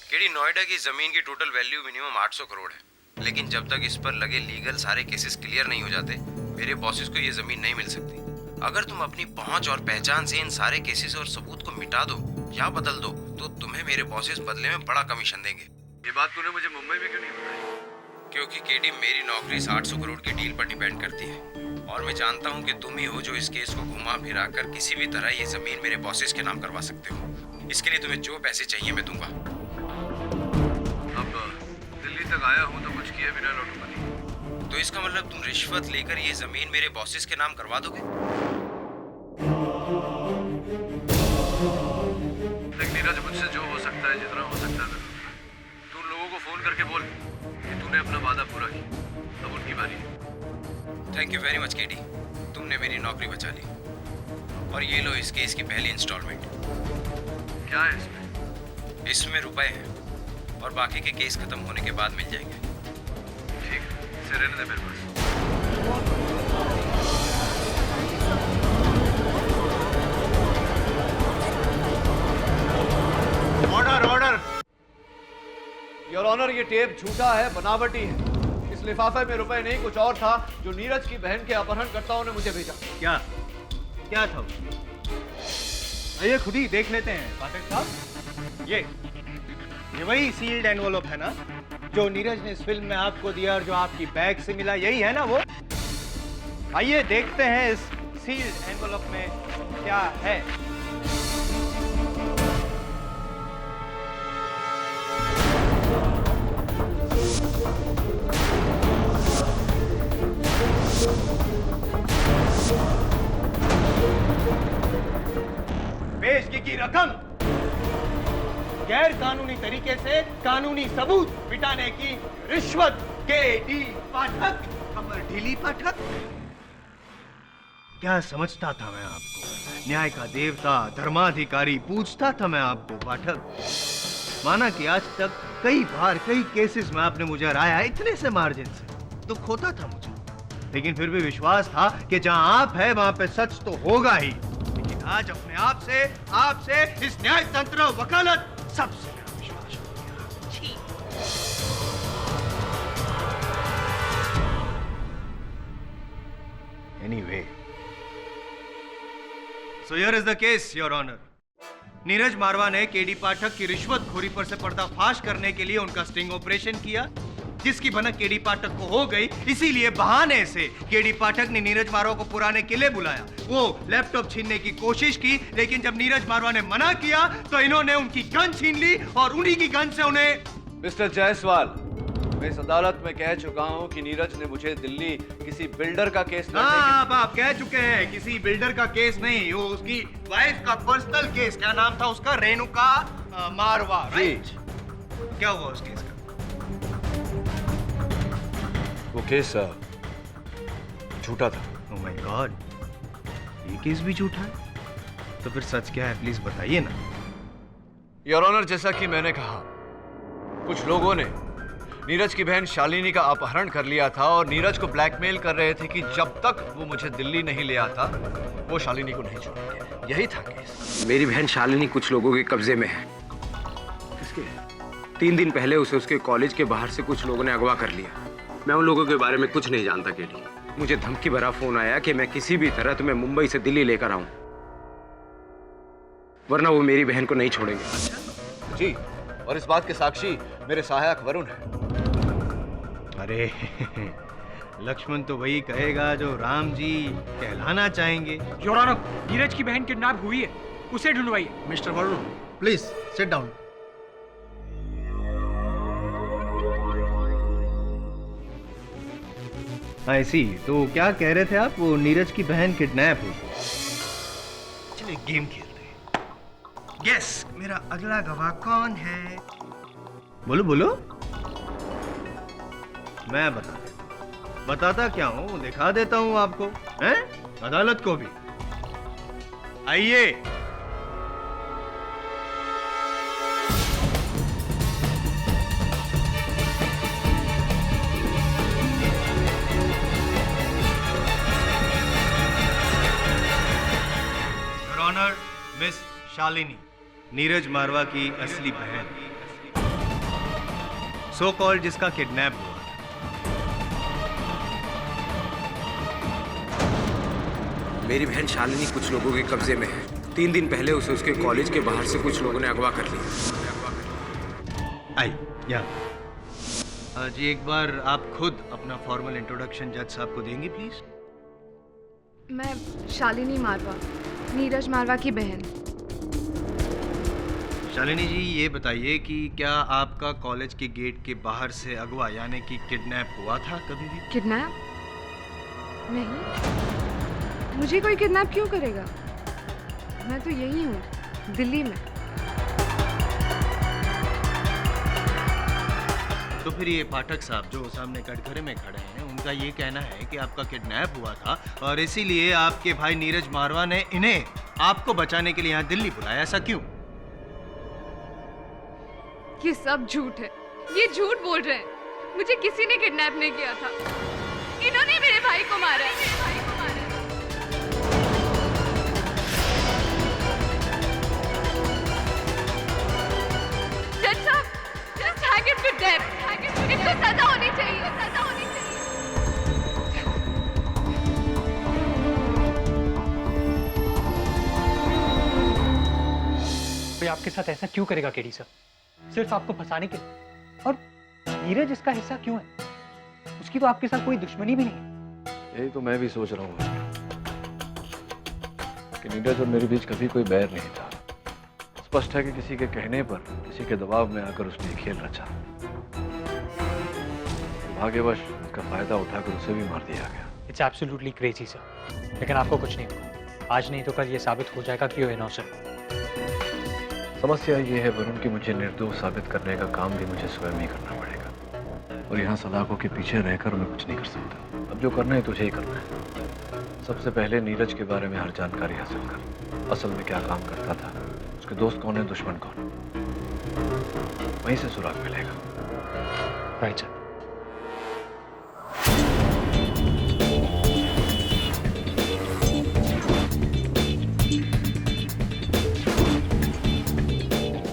केडी, नोएडा की जमीन की टोटल वैल्यू मिनिमम 800 करोड़ है, लेकिन जब तक इस पर लगे लीगल सारे केसेस क्लियर नहीं हो जाते, मेरे बॉसेस को ये जमीन नहीं मिल सकती। अगर तुम अपनी पहुंच और पहचान से इन सारे केसेस और सबूत को मिटा दो या बदल दो, तो तुम्हें मेरे बॉसेस बदले में बड़ा कमीशन देंगे। ये बात तूने मुझे मुंबई में क्यों नहीं बताई? क्योंकि केडी, मेरी नौकरी इस 800 करोड़ की डील पर डिपेंड करती है और मैं जानता हूँ कि तुम ही हो जो इस केस को घुमा फिरा कर किसी भी तरह ये जमीन मेरे बॉसेस के नाम करवा सकते हो। इसके लिए तुम्हें जो पैसे चाहिए मैं दूंगा। अब दिल्ली तक आया हूँ तो कुछ किए बिना लौटूंगा नहीं। तो इसका मतलब तुम रिश्वत लेकर ये जमीन मेरे बॉसेस के नाम करवा दोगे? देख नीरज, मुझसे जो हो सकता है, जितना हो सकता है तू लोगों को फोन करके बोल कि तूने अपना वादा पूरा किया। अब उनकी बारी है। Thank you very much KD, तुमने मेरी नौकरी बचा ली। और ये लो इस केस की पहली इंस्टॉलमेंट। क्या है इसमें? इसमें रुपए हैं और बाकी के केस खत्म होने के बाद मिल जाएंगे। ठीक है, इसे रहने दे मेरे पास। Order order. योर ऑनर, ये टेप झूठा है, बनावटी है। इस लिफाफे में रुपए नहीं, कुछ और था जो नीरज की बहन के अपहरणकर्ताओं ने मुझे भेजा। क्या क्या था? आइए खुद ही देख लेते हैं पाठक साहब। ये वही सील्ड एनवलप है ना जो नीरज ने इस फिल्म में आपको दिया और जो आपकी बैग से मिला, यही है ना वो? आइए देखते हैं इस सील्ड एनवलप में क्या है। पेशगी की रकम गैर कानूनी तरीके से कानूनी सबूत मिटाने की रिश्वत। केडी पाठक, कमर ढीली पाठक। क्या समझता था मैं आपको? न्याय का देवता, धर्माधिकारी पूछता था मैं आपको पाठक। माना कि आज तक कई बार कई केसेस में आपने मुझे हराया, इतने से मार्जिन से। दुख होता था मुझे, लेकिन फिर भी विश्वास था कि जहां आप है वहां पे सच तो होगा ही। लेकिन आज अपने आपसे इस न्याय तंत्र, वकालत, सबसे मेरा विश्वास हो गया। Anyway, so here is the case, Your Honor. Neeraj मारवा ने केडी पाठक की रिश्वतखोरी पर से पर्दाफाश करने के लिए उनका स्टिंग ऑपरेशन किया, जिसकी भनक केडी पाठक को हो गई। इसीलिए बहाने से केडी पाठक ने नीरज मारवा को पुराने किले बुलाया। वो लैपटॉप छीनने की कोशिश की, लेकिन जब नीरज मारवा ने मना किया तो इन्होंने उनकी गन छीन ली और उन्हीं की गन से उन्हें। मिस्टर जायसवाल, मैं इस अदालत में कह चुका हूं कि नीरज ने मुझे दिल्ली किसी बिल्डर का केस लड़ने हाँ, आप कह चुके हैं, किसी बिल्डर का केस नहीं, वो उसकी वाइफ का पर्सनल केस। क्या नाम था उसका? रेणुका मारवा, राइट? क्या हुआ उस केस का? वो केस झूठा था। ओह माय गॉड, ये केस भी झूठा है? तो फिर सच क्या है, प्लीज बताइए ना। योर ऑनर, जैसा कि मैंने कहा, कुछ लोगों ने नीरज की बहन शालिनी का अपहरण कर लिया था और नीरज को ब्लैकमेल कर रहे थे कि जब तक वो मुझे दिल्ली नहीं ले आता वो शालिनी को नहीं छोड़ेंगे। यही था केस। मेरी बहन शालिनी कुछ लोगों के कब्जे में है। किसके? 3 दिन पहले उसे उसके कॉलेज के बाहर से कुछ लोगों ने अगवा कर लिया। मैं उन लोगों के बारे में कुछ नहीं जानता केडी। मुझे धमकी भरा फोन आया कि मैं किसी भी तरह तुम्हें मुंबई से दिल्ली लेकर आऊं, वरना वो मेरी बहन को नहीं छोड़ेंगे। जी, और इस बात के साक्षी मेरे सहायक वरुण है। अरे लक्ष्मण तो वही कहेगा जो राम जी कहलाना चाहेंगे। योर ऑनर, नीरज की बहन किडनैप हुई है, उसे ढूंढवाइए। Mister Varun, please sit down. ऐसी तो क्या कह रहे थे आप? वो नीरज की बहन किडनैप हुई। चलिए गेम खेलते हैं। गेस मेरा अगला गवाह कौन है? बोलो बोलो। मैं बताता क्या हूं, दिखा देता हूं आपको, हैं? अदालत को भी। आइए। Your honour, miss Shalini, Neeraj Marwa की असली बहन, सो कॉल्ड जिसका किडनैप हुआ। मेरी बहन शालिनी कुछ लोगों के कब्जे में है। 3 दिन पहले उसे उसके कॉलेज के बाहर से कुछ लोगों ने अगवा कर लिया। आई या जी, एक बार आप खुद अपना फॉर्मल इंट्रोडक्शन जज साहब को देंगी प्लीज? मैं शालिनी मारवा, नीरज मारवा की बहन। शालिनी जी, ये बताइए कि क्या आपका कॉलेज के गेट के बाहर से अगवा यानी कि किडनैप हुआ था कभी भी? किडनैप? नहीं, मुझे कोई किडनैप क्यों करेगा? मैं तो यही हूँ, दिल्ली में। तो फिर ये पाठक साहब जो सामने कटघरे में खड़े हैं, उनका ये कहना है कि आपका किडनैप हुआ था और इसीलिए आपके भाई नीरज मारवा ने इन्हें आपको बचाने के लिए यहाँ दिल्ली बुलाया। ऐसा क्यों? ये सब झूठ है, ये झूठ बोल रहे हैं। मुझे किसी ने किडनैप नहीं किया था, इन्होंने मेरे भाई को मारा है। जज साहब, just hang him to death. इसको सजा होनी चाहिए, सजा होनी भाई आपके साथ ऐसा क्यों करेगा केडी सर? सिर्फ आपको फंसाने के लिए। और नीरज इसका हिस्सा क्यों है? उसकी तो आपके साथ कोई दुश्मनी भी नहीं है। यही तो मैं भी सोच रहा हूँ कि नीरज और मेरे बीच कभी कोई बैर नहीं था। स्पष्ट है कि किसी के कहने पर, किसी के दबाव में आकर उसने खेल रचा। भाग्यवश इसका फायदा उठाकर उसे भी मार दिया गया। इट्स एब्सोल्युटली क्रेजी सर, लेकिन आपको कुछ नहीं होगा। आज नहीं तो कल ये साबित हो जाएगा कि वो इनोसेंट। समस्या ये है वरुण कि मुझे निर्दोष साबित करने का काम भी मुझे स्वयं ही करना पड़ेगा, और यहाँ सलाखों के पीछे रहकर मैं कुछ नहीं कर सकता। अब जो करना है तुझे ही करना है। सबसे पहले नीरज के बारे में हर जानकारी हासिल कर। असल में क्या काम करता था, उसके दोस्त कौन है, दुश्मन कौन, वहीं से सुराग मिलेगा। Right sir.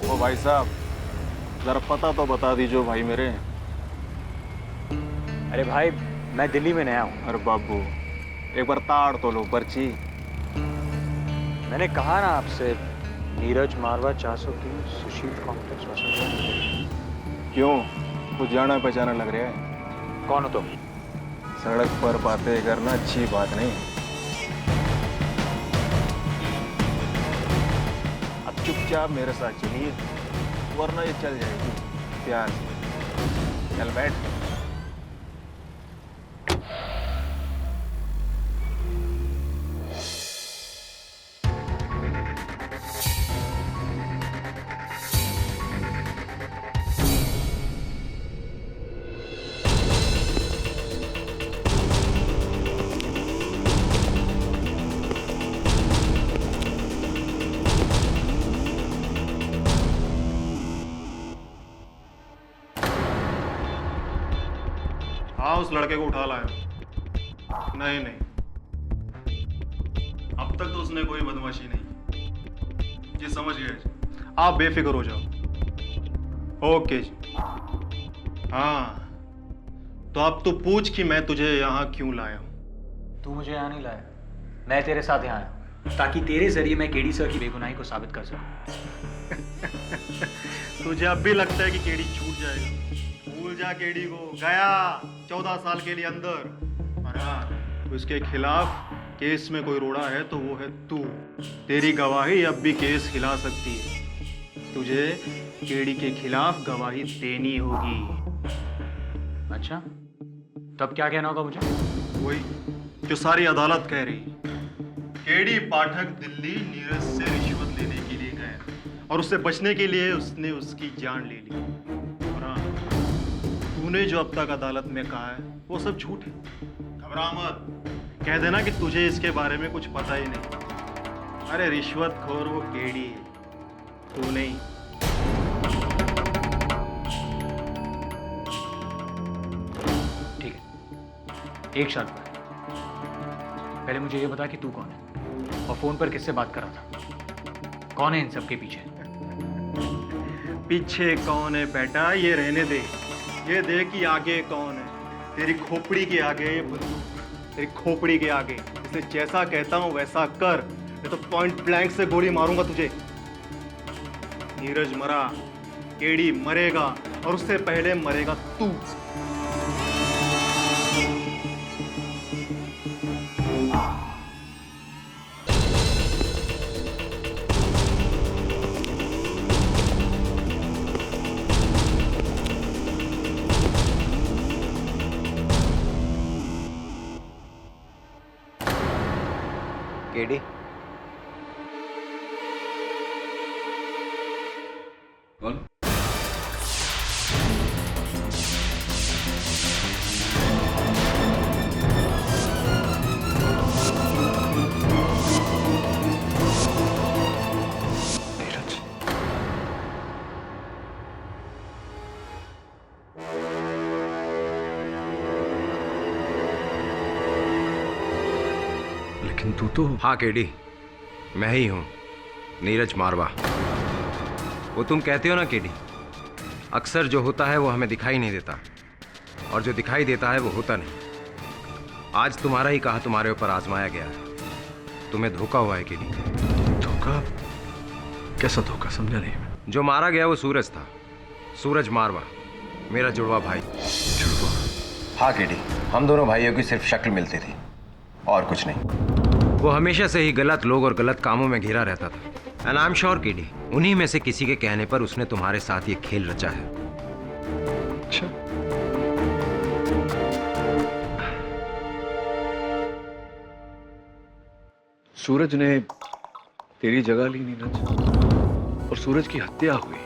ओ भाई साहब, जरा पता तो बता दीजिए भाई मेरे। अरे भाई, मैं दिल्ली में नया हूँ। अरे बाबू, एक बार ताड़ तो लो पर्ची। मैंने कहा ना आपसे, नीरज मारवा 403 सुशील कॉम्प्लेक्स वसंत। क्यों, कुछ जाना पहचाना लग रहा है? कौन हो तुम? सड़क पर बातें करना अच्छी बात नहीं। अब चुपचाप मेरे साथ चलिए, वरना ये चल जाएगी प्यार से। चल बैठ। हाँ, उस लड़के को उठा लाया। नहीं, अब तक तो उसने कोई बदमाशी नहीं की। जी समझ गए, आप बेफिक्र हो जाओ। ओके जी। हाँ, तो अब तू पूछ कि मैं तुझे यहाँ क्यों लाया हूँ। तू मुझे यहाँ नहीं लाया, मैं तेरे साथ यहाँ आया ताकि तेरे जरिए मैं केडी सर की बेगुनाही को साबित कर सकूं। तुझे अब भी लगता है कि केडी छूट जाएगा? भूल जा केडी को, गया 14 साल के लिए अंदर। और हाँ, उसके खिलाफ केस में कोई रोड़ा है तो वो है तू। तेरी गवाही अब भी केस हिला सकती है। तुझे केडी के खिलाफ गवाही देनी होगी। अच्छा, तब क्या कहना होगा मुझे? वही जो सारी अदालत कह रही। केडी पाठक दिल्ली नीरज से रिश्वत लेने के लिए गया और उससे बचने के लिए उसने उसकी जान ले ली। और हाँ, तूने जो अब तक अदालत में कहा है वो सब झूठ है। घबरा मत, कह देना कि तुझे इसके बारे में कुछ पता ही नहीं। अरे रिश्वतखोर वो केडी है, तू नहीं। ठीक है, एक शर्त पर। पहले मुझे ये बता कि तू कौन है और फोन पर किससे बात कर रहा था? कौन है इन सब के पीछे? पीछे कौन है बेटा, ये रहने दे। ये देख कि आगे कौन है। तेरी खोपड़ी के आगे ये बंदूक, तेरी खोपड़ी के आगे। इसलिए जैसा कहता हूं वैसा कर, नहीं तो पॉइंट ब्लैंक से गोली मारूंगा तुझे। नीरज मरा, केडी मरेगा और उससे पहले मरेगा तू। केडी, कौन? नीरज। लेकिन तू तो। हाँ केडी, मैं ही हूँ, नीरज मारवा। वो तुम कहते हो ना केडी, अक्सर जो होता है वो हमें दिखाई नहीं देता और जो दिखाई देता है वो होता नहीं। आज तुम्हारा ही कहा तुम्हारे ऊपर आजमाया गया है। तुम्हें धोखा हुआ है केडी। धोखा? कैसा धोखा, समझा नहीं मैं। जो मारा गया वो सूरज था, सूरज मारवा, मेरा जुड़वा भाई। जुड़वा? हाँ केडी, हम दोनों भाइयों की सिर्फ शक्ल मिलती थी और कुछ नहीं। वो हमेशा से ही गलत लोग और गलत कामों में घिरा रहता था। And I am sure KD, उन्हीं में से किसी के कहने पर उसने तुम्हारे साथ ये खेल रचा है। अच्छा, सूरज ने तेरी जगह ली नीरज, और सूरज की हत्या हुई।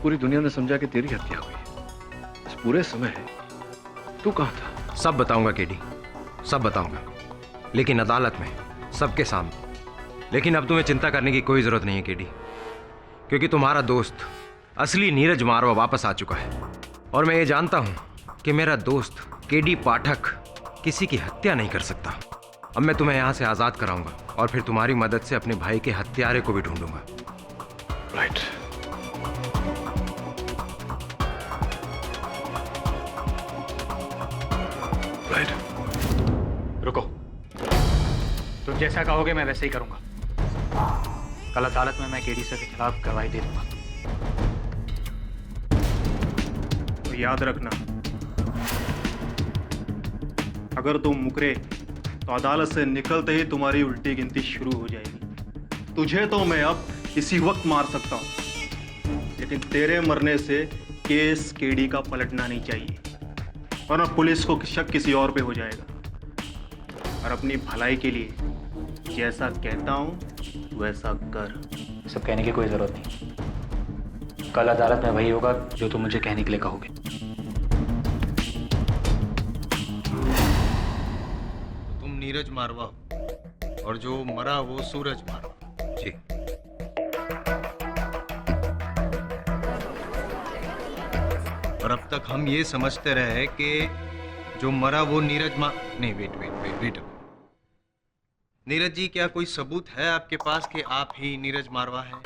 पूरी दुनिया ने समझा कि तेरी हत्या हुई। इस पूरे समय तू कहाँ था? सब बताऊंगा केडी, सब बताऊंगा, लेकिन अदालत में, सबके सामने। लेकिन अब तुम्हें चिंता करने की कोई जरूरत नहीं है केडी, क्योंकि तुम्हारा दोस्त असली नीरज मारवा वापस आ चुका है। और मैं ये जानता हूं कि मेरा दोस्त केडी पाठक किसी की हत्या नहीं कर सकता। अब मैं तुम्हें यहां से आजाद कराऊंगा और फिर तुम्हारी मदद से अपने भाई के हत्यारे को भी ढूंढूंगा। राइट। रुको, तुम जैसा कहोगे मैं वैसे ही करूंगा। कल अदालत में मैं केडी सर के खिलाफ गवाही दे दूंगा। तो याद रखना, अगर तुम मुकरे तो अदालत से निकलते ही तुम्हारी उल्टी गिनती शुरू हो जाएगी। तुझे तो मैं अब इसी वक्त मार सकता हूं, लेकिन तेरे मरने से केस केडी का पलटना नहीं चाहिए, वरना पुलिस को शक किसी और पे हो जाएगा। और अपनी भलाई के लिए जैसा कहता हूं वैसा कर। सब कहने की कोई ज़रूरत नहीं, कल अदालत में वही होगा जो तुम मुझे कहने के लिए कहोगे। तुम नीरज मारवा हो और जो मरा वो सूरज मारवा। जी। और अब तक हम ये समझते रहे कि जो मरा वो नीरज नहीं, वेट। नीरज जी, क्या कोई सबूत है आपके पास कि आप ही नीरज मारवा हैं?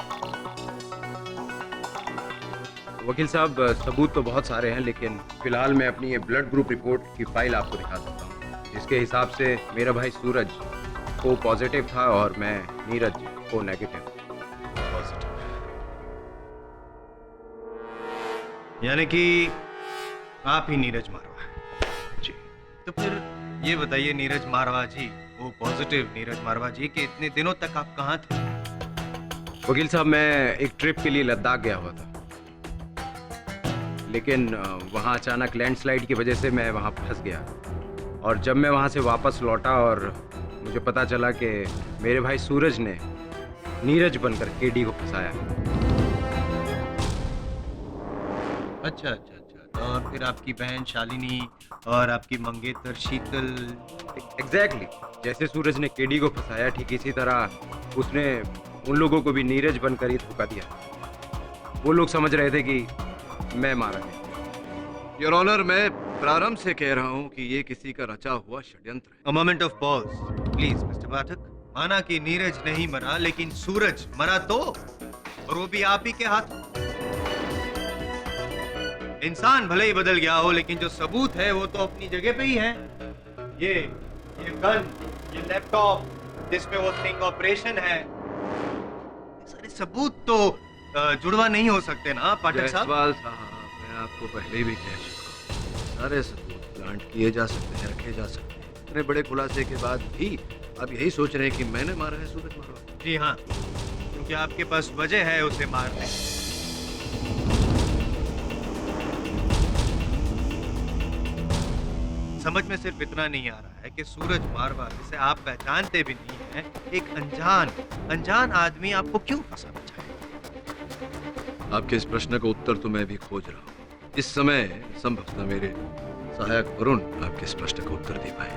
वकील साहब, सबूत तो बहुत सारे हैं, लेकिन फिलहाल मैं अपनी ये ब्लड ग्रुप रिपोर्ट की फाइल आपको दिखा सकता हूँ, जिसके हिसाब से मेरा भाई सूरज को पॉजिटिव था और मैं नीरज को नेगेटिव। यानी कि आप ही नीरज मारवा हैं। जी। तो फिर ये बताइए नीरज मारवा जी, वो पॉजिटिव नीरज मारवा जी, कि इतने दिनों तक आप कहाँ थे? वकील साहब, मैं एक ट्रिप के लिए लद्दाख गया हुआ था, लेकिन वहाँ अचानक लैंडस्लाइड की वजह से मैं वहाँ फंस गया। और जब मैं वहाँ से वापस लौटा और मुझे पता चला कि मेरे भाई सूरज ने नीरज बनकर केडी को फंसाया। अच्छा। और फिर आपकी बहन शालिनी और आपकी मंगेतर शीतल। एग्जैक्टली, जैसे सूरज ने केडी को फंसाया, ठीक इसी तरह उसने उन लोगों को भी नीरज बनकर ही धोखा दिया। वो लोग समझ रहे थे कि मैं मारा गया। योर ऑनर, मैं प्रारंभ से कह रहा हूं कि ये किसी का रचा हुआ षड्यंत्र है। A moment of pause, please, mister Pathak. माना कि नीरज नहीं मरा, लेकिन सूरज मरा तो, और वो भी आप ही के हाथ। इंसान भले ही बदल गया हो, लेकिन जो सबूत है वो तो अपनी जगह पे ही है। ये गन, ये लैपटॉप जिसमें वो स्टिंग ऑपरेशन है, सारे सबूत तो जुड़वा नहीं हो सकते ना पाठक साहब? जायसवाल साहब, मैं आपको पहले भी कह चुका हूं, सारे सबूत प्लांट किए जा सकते हैं, रखे जा सकते हैं। इतने बड़े खुलासे के बाद भी आप यही सोच रहे हैं कि मैंने मारा है सूरज मारवा? जी हाँ, क्योंकि आपके पास वजह है उसे मारने। समझ में सिर्फ इतना नहीं आ रहा है कि सूरज मारवा, जिसे आप पहचानते भी नहीं हैं, एक अनजान आदमी आपको क्यों फंसाना चाहे? आपके इस प्रश्न का उत्तर तो मैं भी खोज रहा हूँ। इस समय संभवतः मेरे सहायक वरुण आपके इस प्रश्न का उत्तर दे पाए।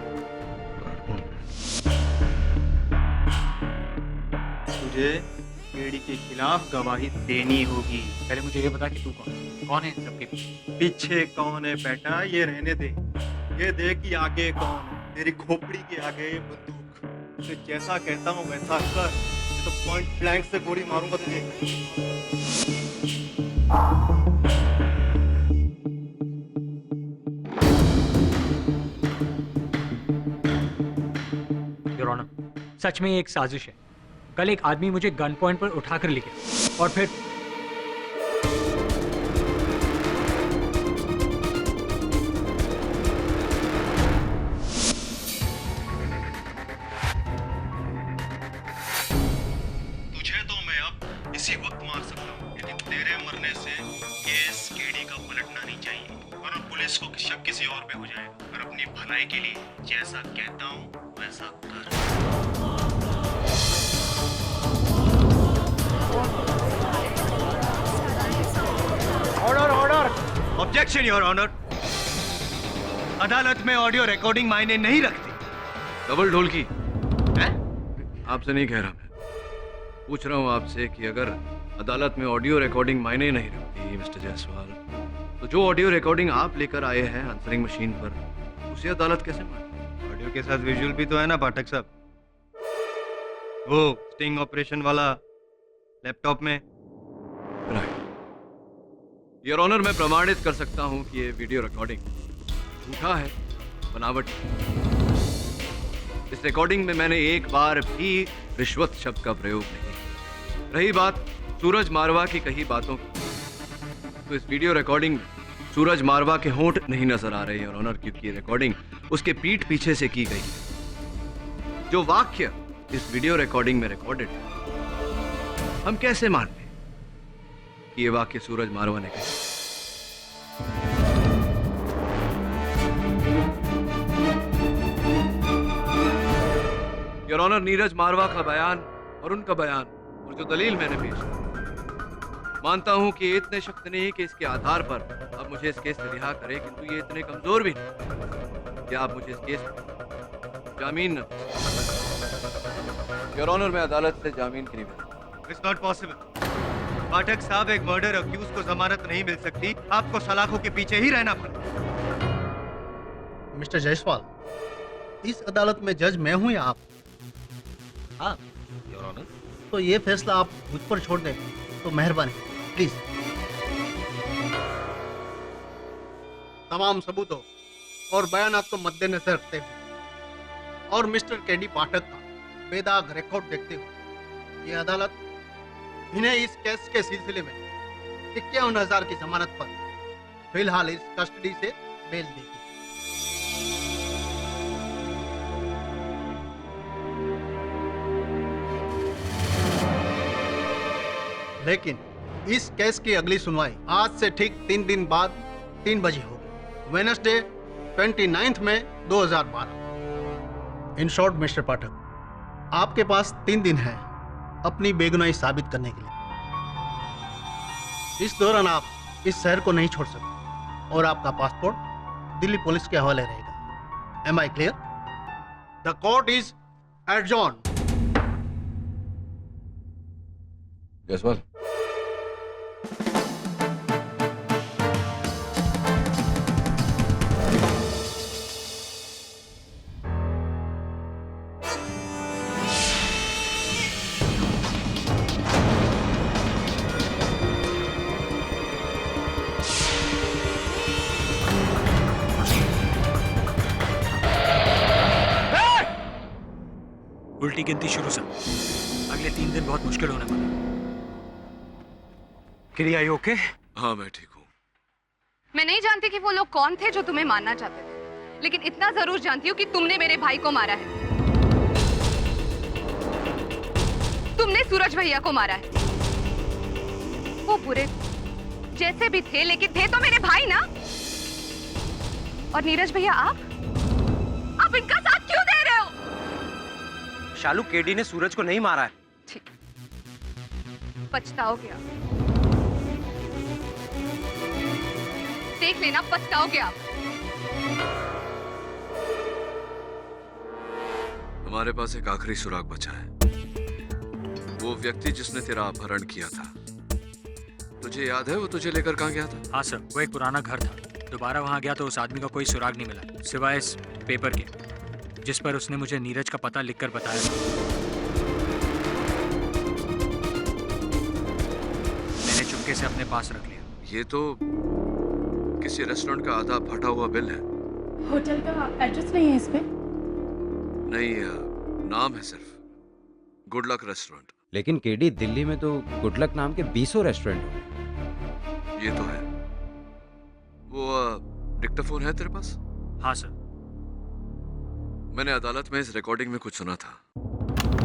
तुझे केडी के खिलाफ गवाही देनी होगी। पहले मुझे ये बता कि तू कौन है इन सबके पीछे? पीछे कौन है बेटा, ये रहने दे। ये देख कि आगे कौन है। तेरी खोपड़ी के आगे बंदूक। मैं जैसा कहता हूँ वैसा कर, नहीं तो पॉइंट ब्लैंक से गोली मारूंगा तुझे। योर ऑनर, सच में ये एक साजिश है। कल एक आदमी मुझे गन पॉइंट पर उठाकर ले गया और फिर तुझे तो मैं अब इसी वक्त मार सकता हूँ, लेकिन तेरे मरने से केस केडी का पलटना नहीं चाहिए, वरना पुलिस को शक किसी और पे हो जाएगा। और अपनी भलाई के लिए जैसा कहता हूँ वैसा कर। ऑर्डर। Objection your honour. अदालत में ऑडियो रिकॉर्डिंग मायने नहीं रखती। डबल ढोलकी। हैं? आपसे नहीं कह रहा, मैं पूछ रहा हूँ आपसे कि अगर अदालत में ऑडियो रिकॉर्डिंग मायने नहीं रखती मिस्टर जायसवाल, तो जो ऑडियो रिकॉर्डिंग आप लेकर आए हैं आंसरिंग मशीन पर, उसे अदालत कैसे माने? ऑडियो के साथ विजुअल भी तो है ना पाठक साहब, वो स्टिंग ऑपरेशन वाला लैपटॉप में। राइट योर ऑनर, मैं प्रमाणित कर सकता हूं कि ये वीडियो रिकॉर्डिंग झूठा है, बनावटी। इस रिकॉर्डिंग में मैंने एक बार भी रिश्वत शब्द का प्रयोग नहीं किया। रही बात सूरज मारवा की कही बातों की, तो इस वीडियो रिकॉर्डिंग में सूरज मारवा के होंठ नहीं नजर आ रहे हैं, योर ऑनर, क्योंकि ये रिकॉर्डिंग उसके पीठ पीछे से की गई है। जो वाक्य इस वीडियो रिकॉर्डिंग में रिकॉर्डेड है, हम कैसे मान लें कि ये वाक्य सूरज मारवा ने कहा? योर ऑनर, नीरज मारवा का बयान और उनका बयान और जो दलील मैंने पेश की, मानता हूं कि ये इतने शक्त नहीं कि इसके आधार पर आप मुझे इस केस से रिहा करें, किंतु ये इतने कमजोर भी नहीं कि आप मुझे इस केस में जामीन न। योर ऑनर, मैं अदालत से जामीन के लिए इट्स नॉट पॉसिबल। पाठक साहब, एक मर्डर अक्यूज को जमानत नहीं मिल सकती, आपको सलाखों के पीछे ही रहना पड़ेगा। मिस्टर जायसवाल, इस अदालत में जज मैं हूं या आप? हाँ योर ऑनर। तो ये फैसला आप मुझ पर छोड़ दें तो मेहरबानी, प्लीज। तमाम सबूतों और बयानात को मद्देनजर रखते हुए और मिस्टर केडी पाठक का बेदाग रिकॉर्ड देखते हुए ये अदालत इन्हें इस केस के सिलसिले में 51,000 की जमानत पर फिलहाल इस कस्टडी से बेल देगी। लेकिन इस केस की अगली सुनवाई आज से ठीक 3 दिन बाद 3 बजे होगी, वेडनेसडे 29 मई 2012। इन शॉर्ट मिस्टर पाठक, आपके पास 3 दिन है अपनी बेगुनाही साबित करने के लिए। इस दौरान आप इस शहर को नहीं छोड़ सकते और आपका पासपोर्ट दिल्ली पुलिस के हवाले रहेगा। Am I clear? The court is adjourn. Jaiswal, उल्टी गिनती शुरू सर। अगले 3 दिन बहुत मुश्किल होने वाला। किरी, आर यू ओके? हाँ मैं ठीक हूँ। मैं नहीं जानती कि वो लोग कौन थे जो तुम्हें मारना चाहते थे, लेकिन इतना जरूर जानती हूँ कि तुमने मेरे भाई को मारा है। तुमने सूरज भैया को मारा है। वो बुरे जैसे भी थे, लेकिन थे तो मेरे भाई ना। और नीरज भैया, आप इनका साथ क्यों दे रहे हो? शालू, केडी ने सूरज को नहीं मारा है। ठीक, पछताओगे आप। देख लेना, पछताओगे आप। हमारे पास एक आखिरी सुराग बचा है, वो व्यक्ति जिसने तेरा अपहरण किया था। तुझे याद है वो तुझे लेकर कहाँ गया था? हाँ सर, वो एक पुराना घर था। दोबारा वहाँ गया तो उस आदमी का कोई सुराग नहीं मिला, सिवाय इस पेपर के जिस पर उसने मुझे नीरज का पता लिखकर बताया था। मैंने चुपके से अपने पास रख लिया। ये तो किसी रेस्टोरेंट का आधा फटा हुआ बिल है। होटल का एड्रेस नहीं है इस पे? नहीं, नाम है सिर्फ गुड लक रेस्टोरेंट। लेकिन केडी, दिल्ली में तो गुड लक नाम के 20 रेस्टोरेंट हो। ये तो है। वो डिक्टाफोन है तेरे पास? हाँ सर। मैंने अदालत में इस रिकॉर्डिंग में कुछ सुना था।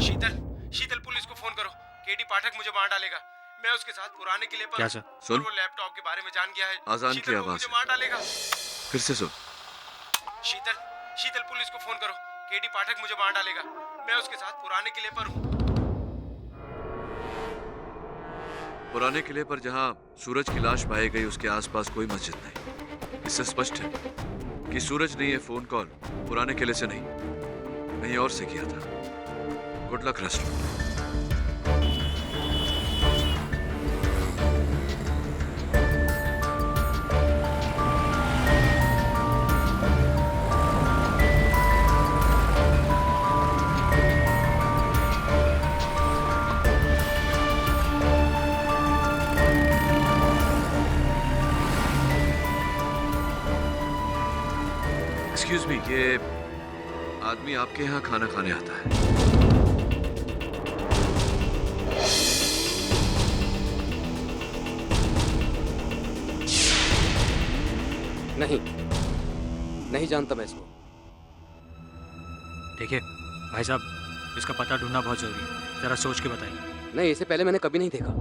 शीतल पुलिस को फोन करो। केडी पाठक मुझे मार डालेगा। मैं उसके साथ पुराने किले पर। क्या सर? सुन, वो लैपटॉप के बारे में जान गया है। आजान की आवाज मुझे मार डालेगा। फिर से सुन। शीतल पुलिस को फोन करो। केडी पाठक मुझे मार डालेगा। मैं उसके साथ पुराने किले पर हूँ। पुराने किले पर जहाँ सूरज की लाश पाई गई, उसके आसपास कोई मस्जिद नहीं। इससे स्पष्ट है कि सूरज ने यह फोन कॉल पुराने किले से नहीं, कहीं और से किया था। Good luck restaurant. Excuse me, ये आदमी आपके यहाँ खाना खाने आता है? नहीं, नहीं जानता मैं इसको। देखिए भाई साहब, इसका पता ढूंढना बहुत जरूरी है, जरा सोच के बताइए। नहीं, इसे पहले मैंने कभी नहीं देखा।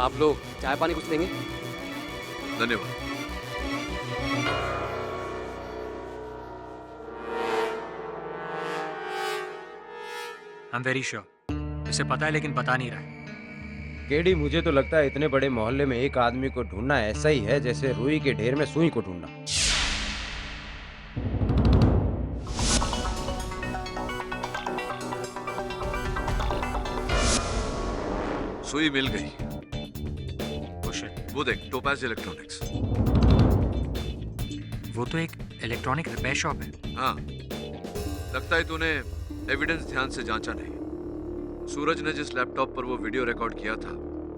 आप लोग चाय पानी कुछ लेंगे? धन्यवाद। आई एम वेरी श्योर इसे पता है, लेकिन बता नहीं रहा है। केडी, मुझे तो लगता है इतने बड़े मोहल्ले में एक आदमी को ढूंढना ऐसा ही है जैसे रुई के ढेर में सुई को ढूंढना। सुई मिल गई। Oh shit, वो देख, टोपाज इलेक्ट्रॉनिक्स। वो तो एक इलेक्ट्रॉनिक रिपेयर शॉप है। हाँ, लगता है तूने एविडेंस ध्यान से जांचा नहीं। सूरज ने जिस लैपटॉप पर वो वीडियो रिकॉर्ड किया था,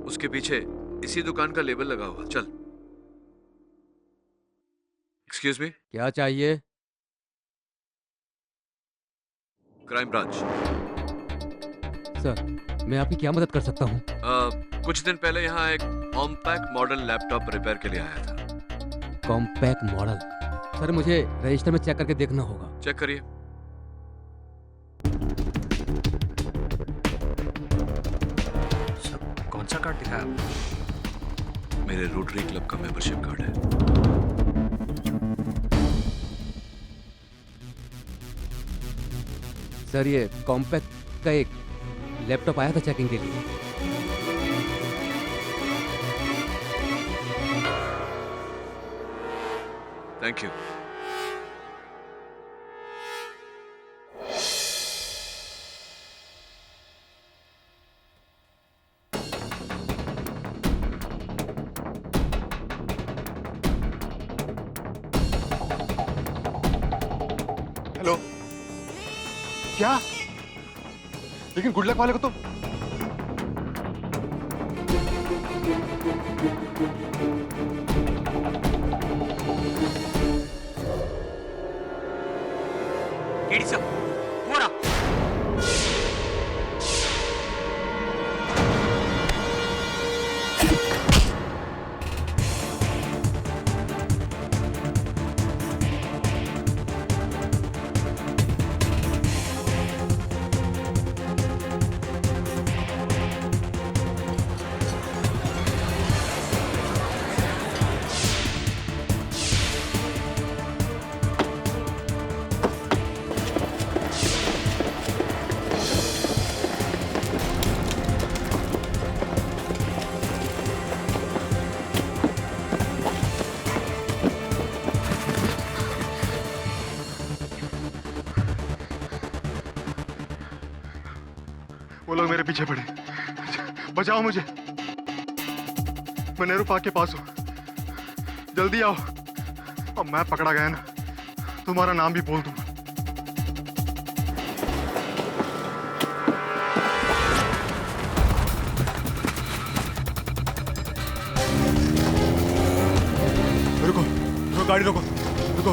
उसके पीछे इसी दुकान का लेबल लगा हुआ। चल। एक्सक्यूज मी, क्या चाहिए? Crime branch. सर, मैं आपकी क्या मदद कर सकता हूँ? कुछ दिन पहले यहाँ एक कॉम्पैक्ट मॉडल लैपटॉप रिपेयर के लिए आया था। Compact model? सर, मुझे रजिस्टर में चेक करके देखना होगा। चेक करिए। सर, कौन सा कार्ड दिखाया आपने? मेरे रोटरी क्लब का मेंबरशिप कार्ड है। सर, ये कॉम्पैक्ट का एक लैपटॉप आया था चेकिंग के लिए। Thank you. हेलो, क्या? लेकिन गुड लक वाले को तो केडी साहब, वो रहा। वो लोग मेरे पीछे पड़े। बचाओ मुझे, मैं नेहरू पार्क के पास हूँ। जल्दी आओ। अब मैं पकड़ा गया ना, तुम्हारा नाम भी बोल दूंगा। रुको, रुको, गाड़ी रोको, रुको।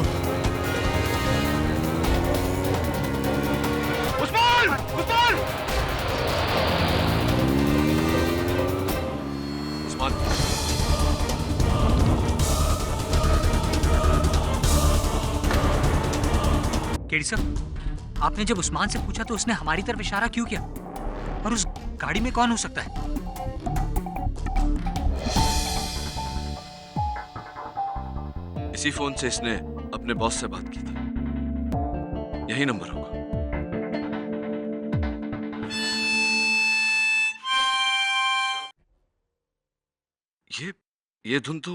उस्मान! उस्मान! उस्मान, केडी साहब, आपने जब उस्मान से पूछा तो उसने हमारी तरफ इशारा क्यों किया? और उस गाड़ी में कौन हो सकता है? इसी फोन से इसने अपने बॉस से बात की थी। यही नंबर होगा। ये धुन तो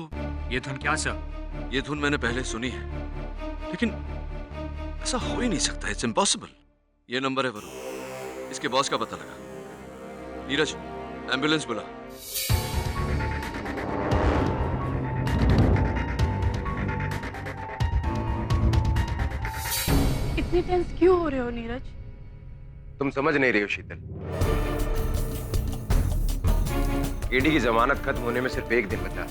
ये धुन क्या सर? ये धुन मैंने पहले सुनी है, लेकिन ऐसा हो ही नहीं सकता। It's impossible. ये नंबर है वरुण, इसके बॉस का पता लगा। नीरज, एम्बुलेंस बुला। इतने टेंस क्यों हो रहे हो नीरज? तुम समझ नहीं रही हो शीतल। केडी की जमानत खत्म होने में सिर्फ एक दिन बचा,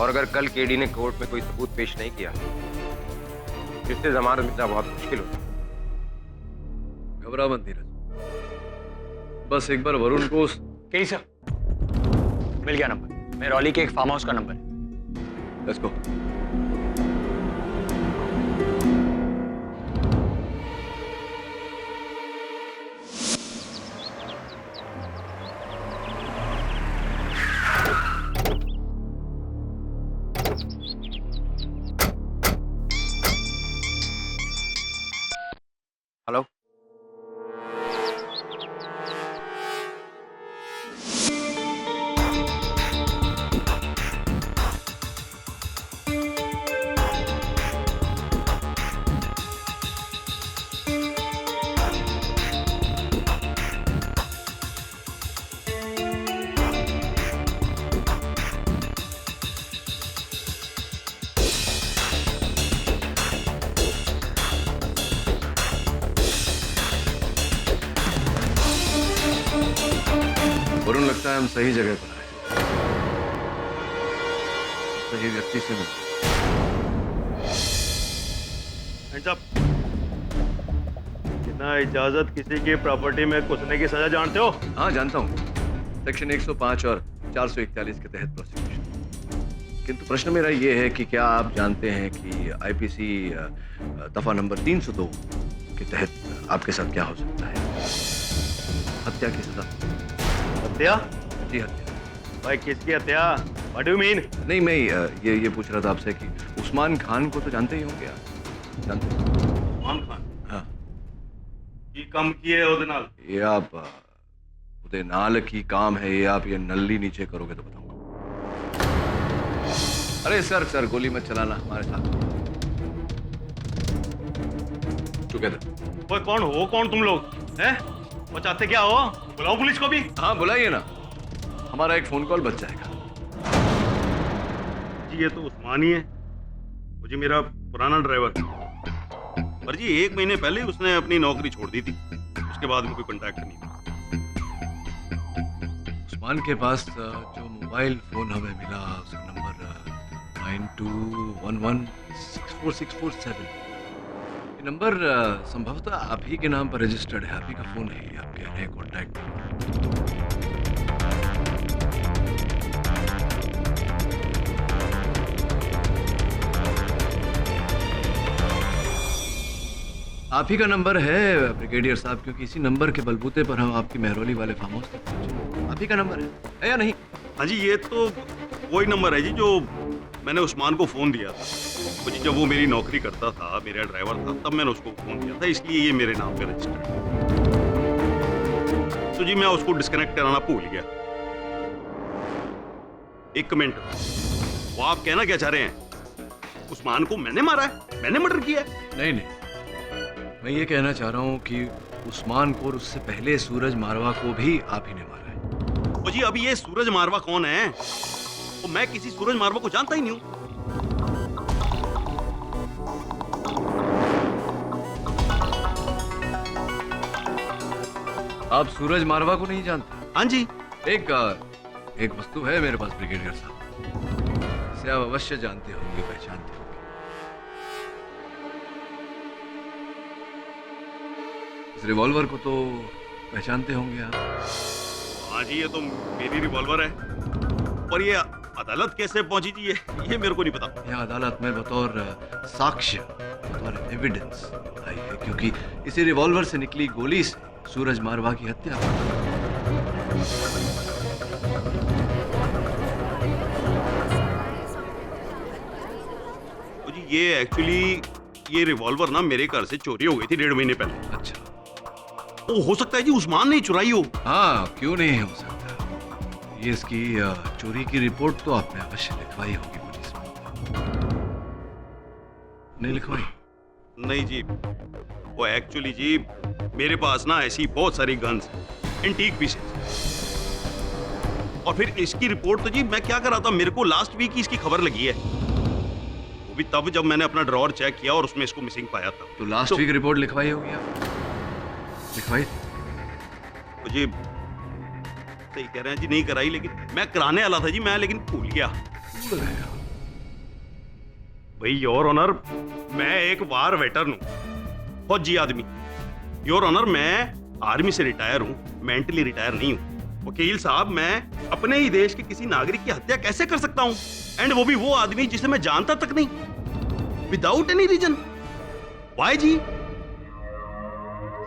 और अगर कल केडी ने कोर्ट में कोई सबूत पेश नहीं किया, इससे जमानत मिलना बहुत मुश्किल होता। घबरा मत नीरज, बस एक बार वरुण को केडी सर, मिल गया नंबर। मेरौली के एक फार्म हाउस का नंबर है। Let's go. हेलो। वरुण, लगता है हम सही जगह पर आए, सही व्यक्ति से मिले। Hands up. बिना इजाजत किसी की प्रॉपर्टी में घुसने की सजा जानते हो? हाँ जानता हूँ, सेक्शन 105 और 441 के तहत प्रोसिक्यूशन। किंतु प्रश्न मेरा ये है कि क्या आप जानते हैं कि आईपीसी दफा नंबर 302 के तहत आपके साथ क्या हो सकता है? हत्या की सजा। हत्या? जी हत्या। भाई किसकी हत्या? What do you mean? नहीं, मैं ये पूछ रहा था आपसे कि उस्मान खान को तो जानते ही होंगे आप, जानते हैं? उस्मान खान? हाँ। की कम किए ਉਹਦੇ ਨਾਲ? ये आप उदय नाल की काम है, ये आप ये नल्ली नीचे करोगे तो बताऊंगा। अरे सर गोली मत चलाना हमारे साथ। टुगेदर। ओए कौन हो, कौन तुम लोग हैं? वो चाहते क्या हो? बुलाओ पुलिस को भी। हाँ बुलाइए ना, हमारा एक फोन कॉल बच जाएगा। जी ये तो उस्मान ही है, वो जी मेरा पुराना ड्राइवर। पर जी 1 महीने पहले उसने अपनी नौकरी छोड़ दी थी, उसके बाद में कोई कांटेक्ट नहीं था। उस्मान के पास जो मोबाइल फोन हमें मिला उसका नंबर 9211646447। ये नंबर संभवतः आप ही के नाम पर रजिस्टर्ड है, आप ही का फोन है, आपके नए कॉन्टैक्ट। आप ही का नंबर है ब्रिगेडियर साहब, क्योंकि इसी नंबर के बलबूते पर हम आपकी मेहरौली वाले फार्म हाउस तक पहुंचे। आप ही का नंबर है या नहीं? हाँ जी ये तो वही नंबर है जी जो मैंने उस्मान को फोन दिया था। वो जी जब वो मेरी नौकरी करता था, मेरा ड्राइवर था, तब मैंने उसको फोन दिया था, इसलिए ये मेरे नाम पे रजिस्टर्ड है। तो जी मैं उसको डिस्कनेक्ट कराना भूल गया। एक मिनट, वो आप कहना क्या चाह रहे हैं? उस्मान को मैंने मारा है, मैंने मर्डर किया है? नहीं, मैं ये कहना चाह रहा हूँ कि उस्मान को और उससे पहले सूरज मारवा को भी आप ही ने मारा है। वो जी अभी ये सूरज मारवा कौन है? तो मैं किसी सूरज मारवा को जानता ही नहीं हूँ। आप सूरज मारवा को नहीं जानते? हाँ जी। एक वस्तु है मेरे पास ब्रिगेडियर साहब, इसे आप अवश्य जानते होंगे, पहचानते होंगे। इस रिवॉल्वर को तो पहचानते होंगे आप। हाँ जी ये तो मेरी रिवॉल्वर है, पर ये अदालत कैसे पहुंची जी ये मेरे को नहीं पता। यह अदालत में बतौर साक्ष्य, बतौर एविडेंस आई है, क्योंकि इसी रिवॉल्वर से निकली गोली से सूरज मारवा की हत्या। तो जी ये एक्चुअली ये रिवॉल्वर ना मेरे घर से चोरी हो गई थी 1.5 महीने पहले। अच्छा, तो हो सकता है जी उस्मान ने चुराई हो। हाँ क्यों नहीं हो सकता। ये इसकी चोरी की रिपोर्ट तो आपने अवश्य लिखवाई होगी पुलिस में, नहीं लिखवाई? नहीं जी, वो एक्चुअली जी मेरे पास ना ऐसी बहुत सारी गन्स हैं, एंटीक पीसेस। और फिर इसकी रिपोर्ट तो जी मैं क्या कर रहा था, मेरे को लास्ट वीक ही इसकी खबर लगी है, वो भी तब जब मैंने अपना ड्रॉअर चेक किया और उसमें इसको मिसिंग पाया था। तो लास्ट वीक रिपोर्ट लिखवाई होगी आप? लिखवाई? तो जी सही कह रहे हैं जी, नहीं कराई, लेकिन मैं कराने वाला था जी, मैं लेकिन भूल गया। भाई योर ऑनर, मैं एक वार वेटरन हूं, फौजी आदमी। योर ऑनर मैं आर्मी से रिटायर हूं, मेंटली रिटायर नहीं हूं। वो वकील साहब, मैं अपने ही देश के किसी नागरिक की हत्या कैसे कर सकता हूँ? एंड वो भी वो आदमी जिसे मैं जानता तक नहीं, विदाउट एनी रीजन। वाई जी?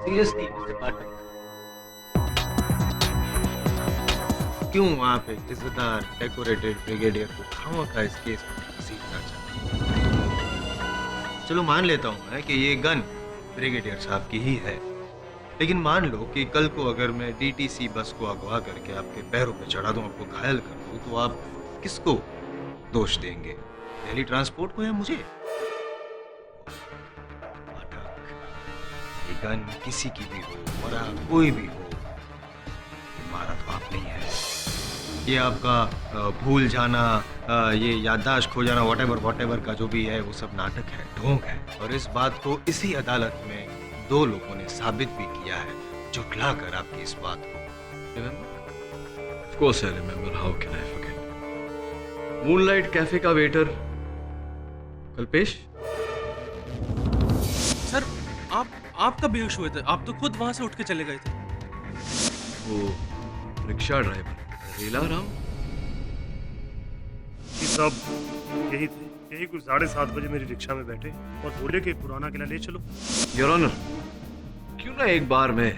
सीरियसली मिस्टर पाठक, क्यों आप एक इज्जतदार डेकोरेटेड ब्रिगेडियर को खामखा इस केस में घसीटना चाहते हैं? चलो मान लेता हूं मैं कि ये गन ब्रिगेडियर साहब की ही है, लेकिन मान लो कि कल को अगर मैं डीटीसी बस को अगवा करके आपके पैरों पे चढ़ा दूं, आपको घायल कर दूं, तो आप किसको दोष देंगे? दिल्ली ट्रांसपोर्ट को या मुझे? पाठक, ये गन किसी की भी हो, मरा कोई भी हो, मारा तो आप नहीं है। ये आपका भूल जाना, ये याददाश्त खो जाना, वॉटेवर का जो भी है, वो सब नाटक है, ढोंग है। और इस बात को इसी अदालत में 2 लोगों ने साबित भी किया है, झुठला कर आपकी इस बात को। Of course I remember. How can I forget? Moonlight cafe का वेटर कल्पेश। सर, आप कब बेहोश हुए थे? आप तो खुद वहां से उठ के चले गए थे। वो रिक्शा ड्राइवर रेला राम सब यही थे, यही कुछ 7:30 बजे मेरी रिक्शा में बैठे और बोले कि पुराना किला ले चलो। योर ऑनर, क्यों ना एक बार मैं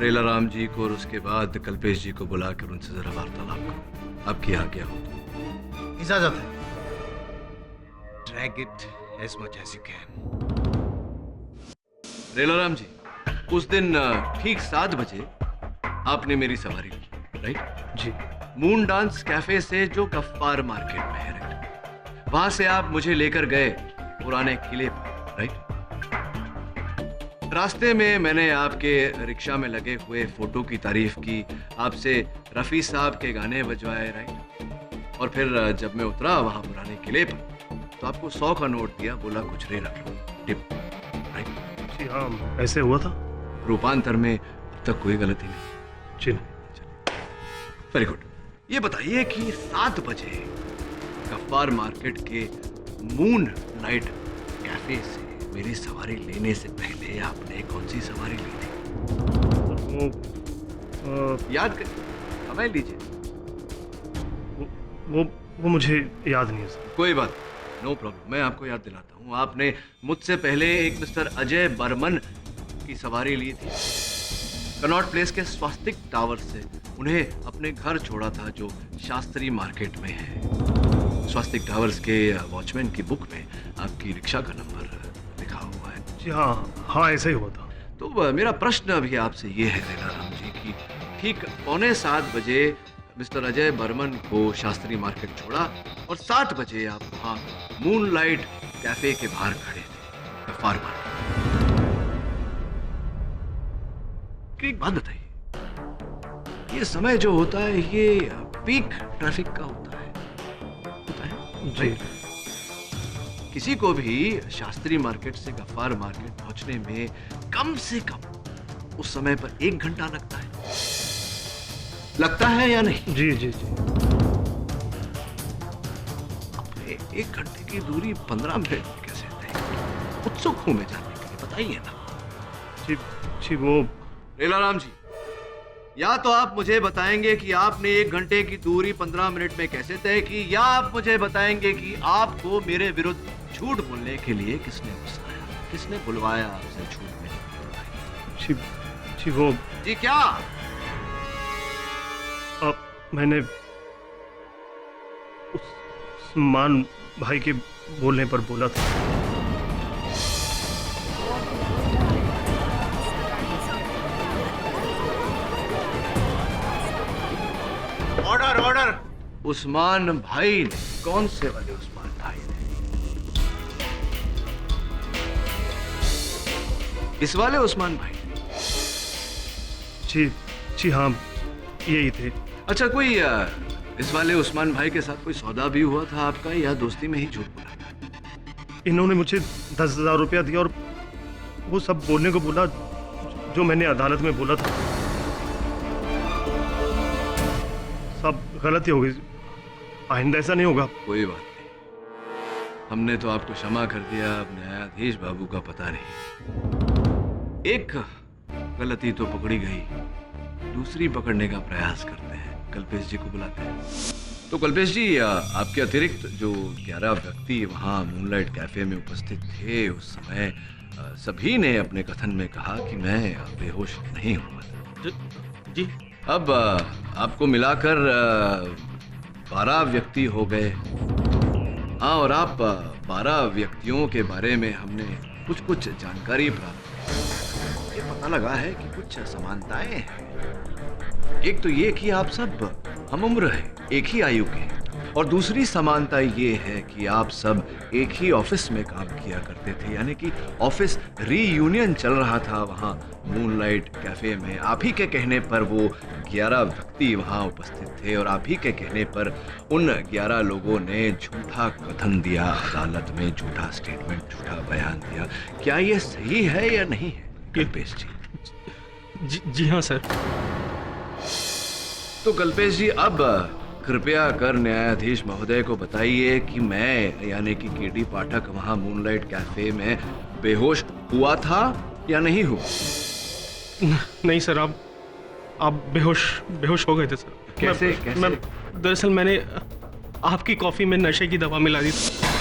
रेला राम जी को और उसके बाद कल्पेश जी को बुलाकर उनसे जरा वार्तालाप करूं, आपकी आज्ञा हो तो। इजाजत है। Drag it as much as you can. रेला राम जी, उस दिन ठीक 7 बजे आपने मेरी सवारी ली, राइट? जी। मून डांस कैफे से जो गफ्फार मार्केट में है, राइट? वहां से आप मुझे लेकर गए पुराने किले पर, राइट? रास्ते में मैंने आपके रिक्शा में लगे हुए फोटो की तारीफ की, आपसे रफी साहब के गाने बजवाए, राइट? और फिर जब मैं उतरा वहां पुराने किले पर, तो आपको 100 का नोट दिया, बोला कुछ रे रख लो, टिप, राइट? जी हाँ, ऐसे हुआ था। रूपांतर में अब तक कोई गलती नहीं। जी। Very good. ये बताइए कि 7 बजे गफ्फार मार्केट के मून नाइट कैफे से मेरी सवारी लेने से पहले आपने कौन सी सवारी ली थी? वो याद कर, समय लीजिए। वो मुझे याद नहीं है सर। कोई बात, नो प्रॉब्लम, मैं आपको याद दिलाता हूँ। आपने मुझसे पहले एक मिस्टर अजय बर्मन की सवारी ली थी। कनॉट प्लेस के स्वास्तिक टावर से उन्हें अपने घर छोड़ा था, जो शास्त्री मार्केट में है। स्वास्तिक टावर्स के वॉचमैन की बुक में आपकी रिक्शा का नंबर लिखा हुआ है। जी हाँ, ऐसा ही हुआ था। तो मेरा प्रश्न अभी आपसे ये है रेला राम जी कि ठीक 6:45 बजे मिस्टर अजय बर्मन को शास्त्री मार्केट छोड़ा और 7 बजे आप वहाँ मूनलाइट कैफे के बाहर खड़े थे, गफ्फार मार्केट। एक बात बताइए, ये समय जो होता है ये पीक ट्रैफिक का होता है जी। किसी को भी शास्त्री मार्केट से गफ्फार मार्केट पहुंचने में कम से कम उस समय पर 1 घंटा लगता है या नहीं? जी। अपने 1 घंटे की दूरी 15 मिनट में कैसे तय की? उत्सुक हूं मैं जानने के लिए, बताइए ना। जी वो रेला राम जी, या तो आप मुझे बताएंगे कि आपने 1 घंटे की दूरी 15 मिनट में कैसे तय की, या आप मुझे बताएंगे कि आपको मेरे विरुद्ध झूठ बोलने के लिए किसने उकसाया, किसने बुलवाया आपसे झूठ बोलने के लिए? जी वो जी क्या? मैंने उस्मान भाई के बोलने पर बोला था। ऑर्डर। उस्मान भाई ने? कौन से वाले उस्मान भाई ने? इस वाले उस्मान भाई ने? जी हाँ, यही थे। अच्छा, कोई इस वाले उस्मान भाई के साथ कोई सौदा भी हुआ था आपका, या दोस्ती में ही झूठ बोला? इन्होंने मुझे 10,000 रुपया दिया और वो सब बोलने को बोला जो मैंने अदालत में बोला था। सब गलती हो गई, आइंदा ऐसा नहीं होगा। कोई बात नहीं, हमने तो आपको क्षमा कर दिया। अब न्यायाधीश बाबू का पता नहीं। एक गलती तो पकड़ी गई, दूसरी पकड़ने का प्रयास करते हैं। कल्पेश जी को बुलाते हैं। तो कल्पेश जी, आपके अतिरिक्त जो 11 व्यक्ति वहाँ मूनलाइट कैफे में उपस्थित थे उस समय, सभी ने अपने कथन में कहा कि मैं बेहोश नहीं हुआ था। जी। अब आपको मिलाकर 12 व्यक्ति हो गए। हाँ, और आप 12 व्यक्तियों के बारे में हमने कुछ जानकारी प्राप्त की। ये पता लगा है कि कुछ समानताएं हैं। एक तो ये कि आप सब हम उम्र हैं, एक ही आयु के, और दूसरी समानता ये है कि आप सब एक ही ऑफिस में काम किया करते थे, यानी कि ऑफिस रीयूनियन चल रहा था वहाँ मूनलाइट कैफे में। आप ही के कहने पर वो 11 व्यक्ति वहाँ उपस्थित थे और आप ही के कहने पर उन 11 लोगों ने झूठा कथन दिया अदालत में, झूठा स्टेटमेंट, झूठा बयान दिया। क्या ये सही है या नहीं है कल्पेश जी? जी हाँ सर। तो कल्पेश जी, अब कृपया कर न्यायाधीश महोदय को बताइए कि मैं यानी कि केडी पाठक वहां मूनलाइट कैफे में बेहोश हुआ था या नहीं हुआ? नहीं सर, आप बेहोश हो गए थे सर। कैसे? दरअसल मैंने आपकी कॉफी में नशे की दवा मिला दी थी।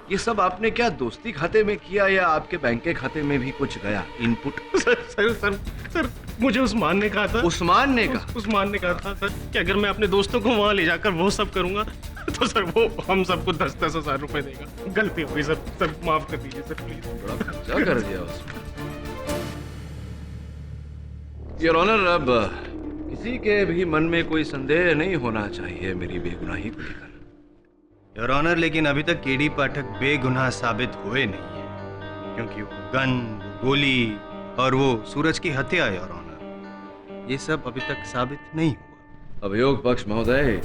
ये सब आपने क्या दोस्ती खाते में किया या आपके बैंक के खाते में भी कुछ गया इनपुट? सर मुझे उस्मान ने कहा था। उस्मान ने कहा? उस्मान ने कहा था सर कि अगर मैं अपने दोस्तों को वहां ले जाकर वो सब करूंगा तो सर वो हम सबको 10-10 हजार रुपए देगा। गलती हो गई सर, माफ कर दीजिए सर प्लीज। बड़ा खर्चा कर दिया उसमें। योर ऑनर, अब किसी के भी मन में कोई संदेह नहीं होना चाहिए मेरी बेगुनाही को लेकर। योर ऑनर, लेकिन अभी तक केडी पाठक बेगुनाह साबित हुए नहीं है, क्योंकि वो गन, वो गोली और वो सूरज की हत्या, योर ऑनर, ये सब अभी तक साबित नहीं हुआ। अभियोग पक्ष महोदय,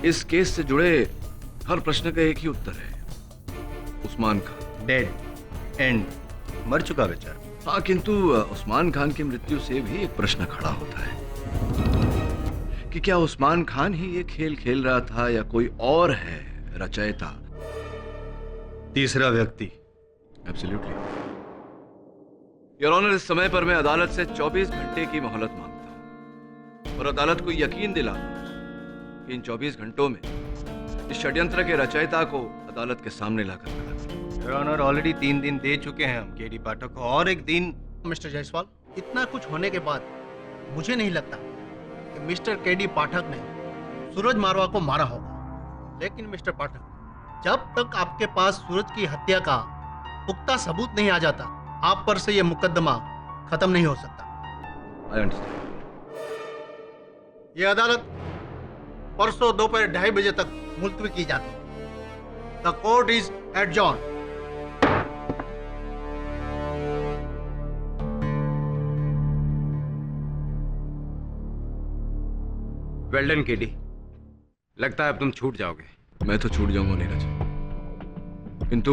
इस केस से जुड़े हर प्रश्न का एक ही उत्तर है, उस्मान खान डेड एंड, मर चुका बेचारा। हाँ, किंतु उस्मान खान की मृत्यु से भी एक प्रश्न खड़ा होता है कि क्या उस्मान खान ही ये खेल खेल रहा था या कोई और है रचयिता, तीसरा व्यक्ति? एब्सोल्युटली योर ऑनर, इस समय पर मैं अदालत से 24 घंटे की मोहलत मांगता हूं और अदालत को यकीन दिलाता हूं कि इन 24 घंटों में इस षड्यंत्र के रचयिता को अदालत के सामने लाकर खड़ा करें। योर ऑनर, ऑलरेडी 3 दिन दे चुके हैं हम केडी पाठक को, और एक दिन। मिस्टर जायसवाल, इतना कुछ होने के बाद मुझे नहीं लगता कि मिस्टर केडी पाठक ने सूरज मारवा को मारा होगा। लेकिन मिस्टर पाठक, जब तक आपके पास सूरज की हत्या का पुख्ता सबूत नहीं आ जाता, आप पर से यह मुकदमा खत्म नहीं हो सकता। I understand. यह अदालत परसों दोपहर 2:30 बजे तक मुलतवी की जाती है। The court is adjourn. Well done KD, लगता है अब तुम छूट जाओगे। मैं तो छूट जाऊंगा नीरज, किंतु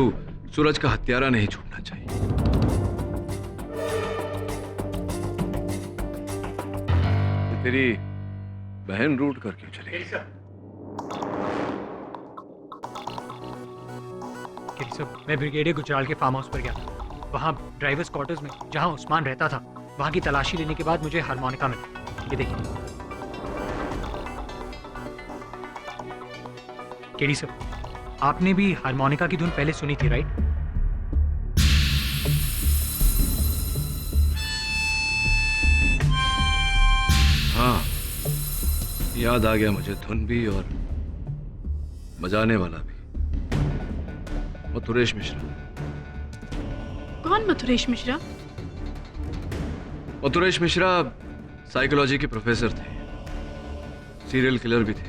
सूरज का हत्यारा नहीं छूटना चाहिए। ये तेरी बहन रूट कर क्यों चली गई? केडी साहब, मैं ब्रिगेडियर गुजराल के फार्म हाउस पर गया था। वहाँ ड्राइवर्स क्वार्टर्स में जहाँ उस्मान रहता था, वहाँ की तलाशी लेने के बाद मुझे हारमोनिका मिला। ये देखिए। केडी साहब, आपने भी हारमोनिका की धुन पहले सुनी थी, राइट? हाँ, याद आ गया मुझे धुन भी और बजाने वाला भी। मथुरेश मिश्रा। कौन मथुरेश मिश्रा? मथुरेश मिश्रा साइकोलॉजी के प्रोफेसर थे, सीरियल किलर भी थे।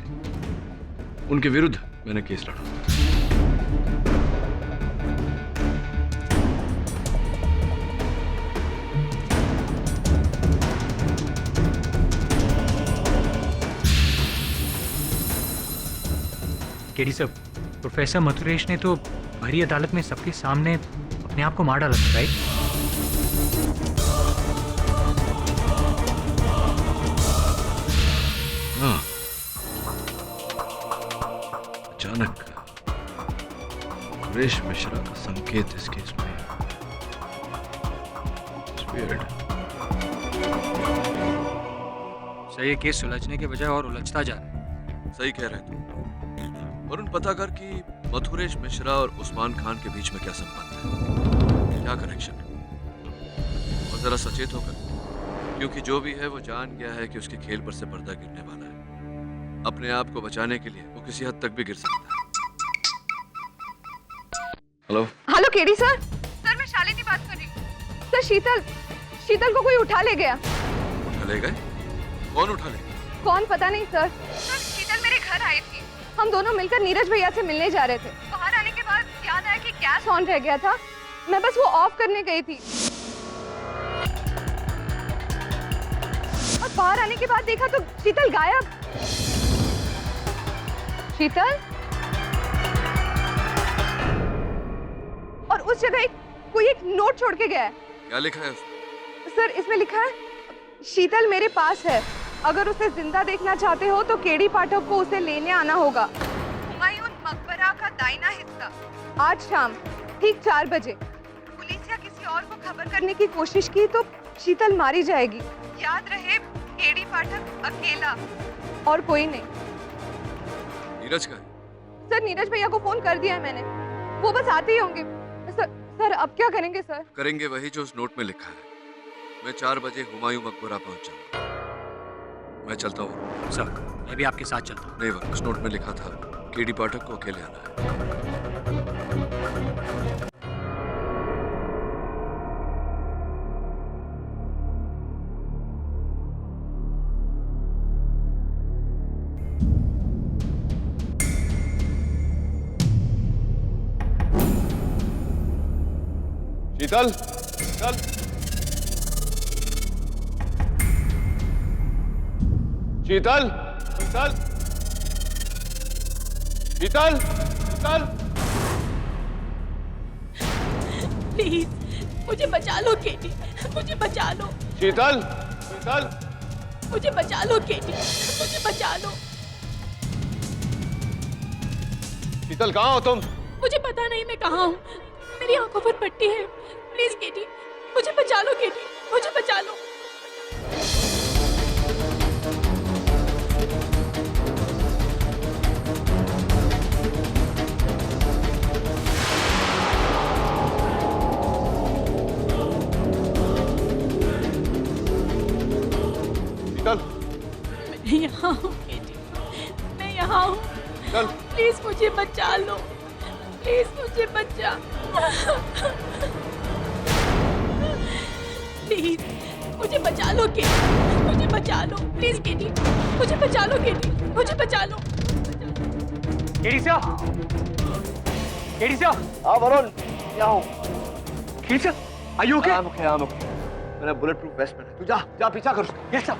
उनके विरुद्ध मैंने केस लड़ा। केडी सर, प्रोफेसर मथुरेश ने तो भरी अदालत में सबके सामने अपने आप को मार डाला था, राइट? हाँ, अचानक मथुरेश मिश्रा का संकेत इस केस में। It's weird. सर, ये केस सुलझने के बजाय और उलझता जा रहा है। सही कह रहे तुम। वरुण, पता कर कि मथुरेश मिश्रा और उस्मान खान के बीच में क्या संबंध है, क्या कनेक्शन है। और जरा सचेत होकर, क्योंकि जो भी है वो जान गया है कि उसके खेल पर से पर्दा गिरने वाला है। अपने आप को बचाने के लिए वो किसी हद तक भी गिर सकता है। Hello hello KD sir. Sir, मैं शालिनी बात कर रही हूँ। सर, शीतल को कोई उठा ले गया। उठा ले गए? कौन उठा ले गया? कौन पता नहीं सर। सर, शीतल मेरे घर आई थी। हम दोनों मिलकर नीरज भैया से मिलने जा रहे थे। बाहर आने के बाद याद आया कि गैस ऑन रह गया था। मैं बस वो ऑफ करने गई थी और बाहर आने के बाद देखा तो शीतल गायब। शीतल, और उस जगह कोई एक नोट छोड़ के गया है। क्या लिखा है उसमें? सर, इसमें लिखा है, शीतल मेरे पास है। अगर उसे जिंदा देखना चाहते हो तो केडी पाठक को उसे लेने आना होगा। हुमायूं मकबरा का दाहिना हिस्सा, आज शाम ठीक 4 बजे। पुलिस या किसी और को खबर करने की कोशिश की तो शीतल मारी जाएगी। याद रहे, केडी पाठक अकेला और कोई नहीं। नीरज का है? सर, नीरज भैया को फोन कर दिया है मैंने, वो बस आते ही होंगे। सर, अब क्या करेंगे सर? करेंगे वही जो उस नोट में लिखा है। मैं 4 बजे हुमायूं मकबरा पहुंच जाऊंगा। मैं चलता हूँ। सर, मैं भी आपके साथ चलता हूँ। नहीं, उस नोट में लिखा था केडी पाठक को अकेले आना है। शीतल, शीतल, शीतल, शीतल, शीतल, शीतल। प्लीज मुझे बचा लो केडी, मुझे बचा लो। शीतल, शीतल, मुझे बचा लो केडी, मुझे बचा लो। शीतल, कहाँ हो तुम? मुझे पता नहीं मैं कहाँ हूँ। मेरी आंखों पर पट्टी है। प्लीज केडी, मुझे बचा लो केडी, मुझे बचा लो। शीतल, मैं यहाँ हूँ केडी, मैं यहाँ हूँ। चल। प्लीज मुझे बचा लो, प्लीज मुझे बचा। प्लीज मुझे बचा लो केडी, मुझे बचा लो। प्लीज केडी, मुझे बचा लो केडी, मुझे बचा लो। KD sir, KD sir. हाँ वरुण, यहाँ हूँ। KD sir, are you okay? I'm okay. मैंने बुलेट प्रूफ वेस्ट पहना है। तू जा जा पीछा कर उसका। Yes sir.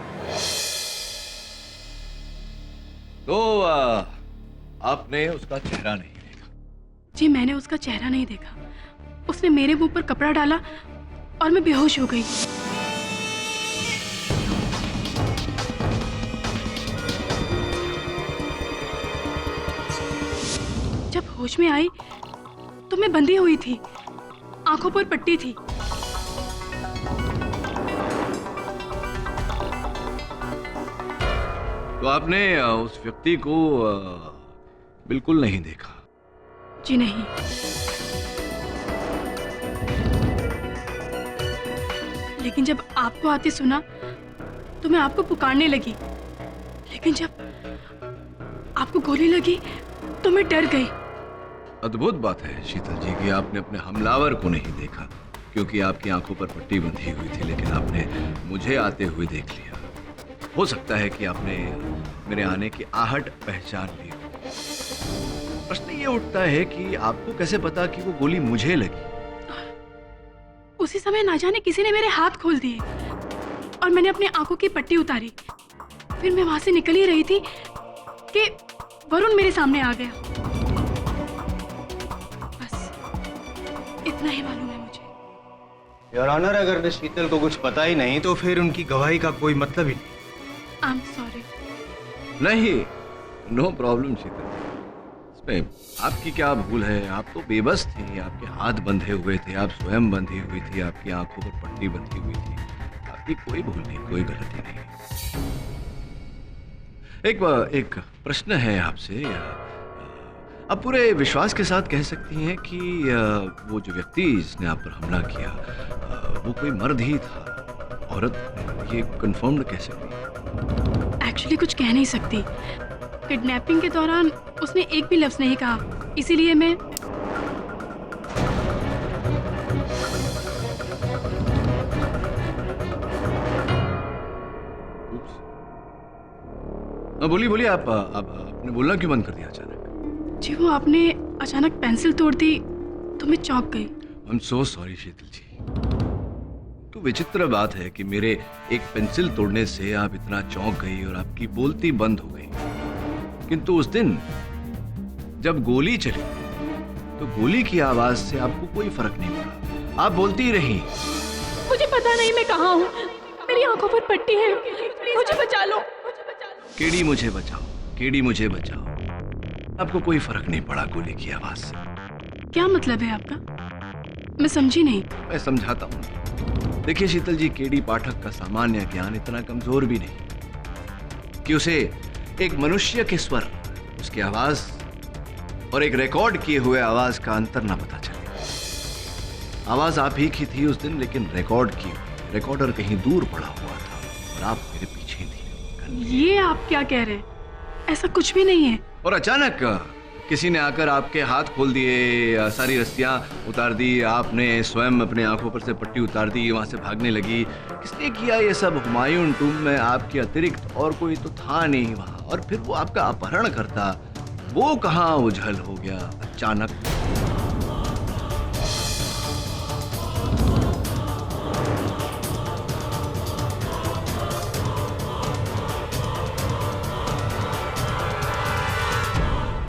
तो आपने उसका चेहरा नहीं देखा? जी, मैंने उसका चेहरा नहीं देखा। उसने मेरे मुंह पर कपड़ा डाला और मैं बेहोश हो गई। जब होश में आई तो मैं बंधी हुई थी, आंखों पर पट्टी थी। तो आपने उस व्यक्ति को बिल्कुल नहीं देखा? जी नहीं। लेकिन जब आपको आते सुना तो मैं आपको पुकारने लगी। लेकिन जब गोली लगी तो मैं डर गई। अद्भुत बात है शीतल जी कि आपने अपने हमलावर को नहीं देखा, क्योंकि आपकी आंखों पर पट्टी बंधी हुई थी, लेकिन आपने मुझे आते हुए देख लिया। हो सकता है कि आपने मेरे आने की आहट पहचान ली हो। प्रश्न ये उठता है कि आपको कैसे पता कि वो गोली मुझे लगी? उसी समय ना जाने किसी ने मेरे हाथ खोल दिए और मैंने अपनी आंखों की पट्टी उतारी। फिर मैं वहां से निकल ही रही थी कि वरुण मेरे सामने आ गया। बस इतना ही मालूम है मुझे। योर ऑनर, अगर शीतल को कुछ पता ही नहीं तो फिर उनकी गवाही का कोई मतलब ही नहीं। आई एम सॉरी। नहीं, नो प्रॉब्लम शीतल। इसमें आपकी क्या भूल है? आप तो बेबस थी, आपके हाथ बंधे हुए थे, आप स्वयं बंधी हुई थी, आपकी आंखों पर पट्टी बंधी हुई थी। आपकी कोई भूल नहीं, कोई गलती नहीं। एक प्रश्न है आपसे। आप पूरे विश्वास के साथ कह सकती हैं कि वो जो व्यक्ति जिसने आप पर हमला किया वो कोई मर्द ही था, औरत? ये कंफर्म्ड कह सकती हैं? एक्चुअली कुछ कह नहीं सकती। किडनैपिंग के दौरान उसने एक भी लफ्ज नहीं कहा, इसीलिए मैं बोलिए बोलिए, आप आपने बोलना क्यों बंद कर दिया अचानक? जी वो आपने अचानक पेंसिल तोड़ दी तो मैं चौंक गई। आई एम सो सॉरी शीतल जी। तो विचित्र बात है कि मेरे एक पेंसिल तोड़ने से आप इतना चौंक गई और आपकी बोलती बंद हो गई, किंतु उस दिन जब गोली चली तो गोली की आवाज से आपको कोई फर्क नहीं पड़ा, आप बोलती रही। मुझे पता नहीं मैं कहाँ हूँ, मेरी आंखों पर पट्टी है, मुझे बचा लो। केडी मुझे बचाओ, केडी मुझे बचाओ। आपको कोई फर्क नहीं पड़ा गोली की आवाज से। क्या मतलब है आपका? मैं समझी नहीं। मैं समझाता हूँ। देखिए शीतल जी, केडी पाठक का सामान्य ज्ञान इतना कमजोर भी नहीं कि उसे एक मनुष्य के स्वर, उसकी आवाज और एक रिकॉर्ड किए हुए आवाज का अंतर ना पता चले। आवाज आप ही की थी उस दिन, लेकिन रिकॉर्ड की रिकॉर्डर कहीं दूर पड़ा हुआ था और आप मेरे पीछे थी। ये आप क्या कह रहे हैं? ऐसा कुछ भी नहीं है। और अचानक किसी ने आकर आपके हाथ खोल दिए, सारी रस्सियां उतार दी, आपने स्वयं अपने आंखों पर से पट्टी उतार दी, वहां से भागने लगी। किसने किया ये सब? हुमायूं टूम में आपके अतिरिक्त और कोई तो था नहीं वहां। और फिर वो आपका अपहरण करता, वो कहाँ उझल हो गया अचानक?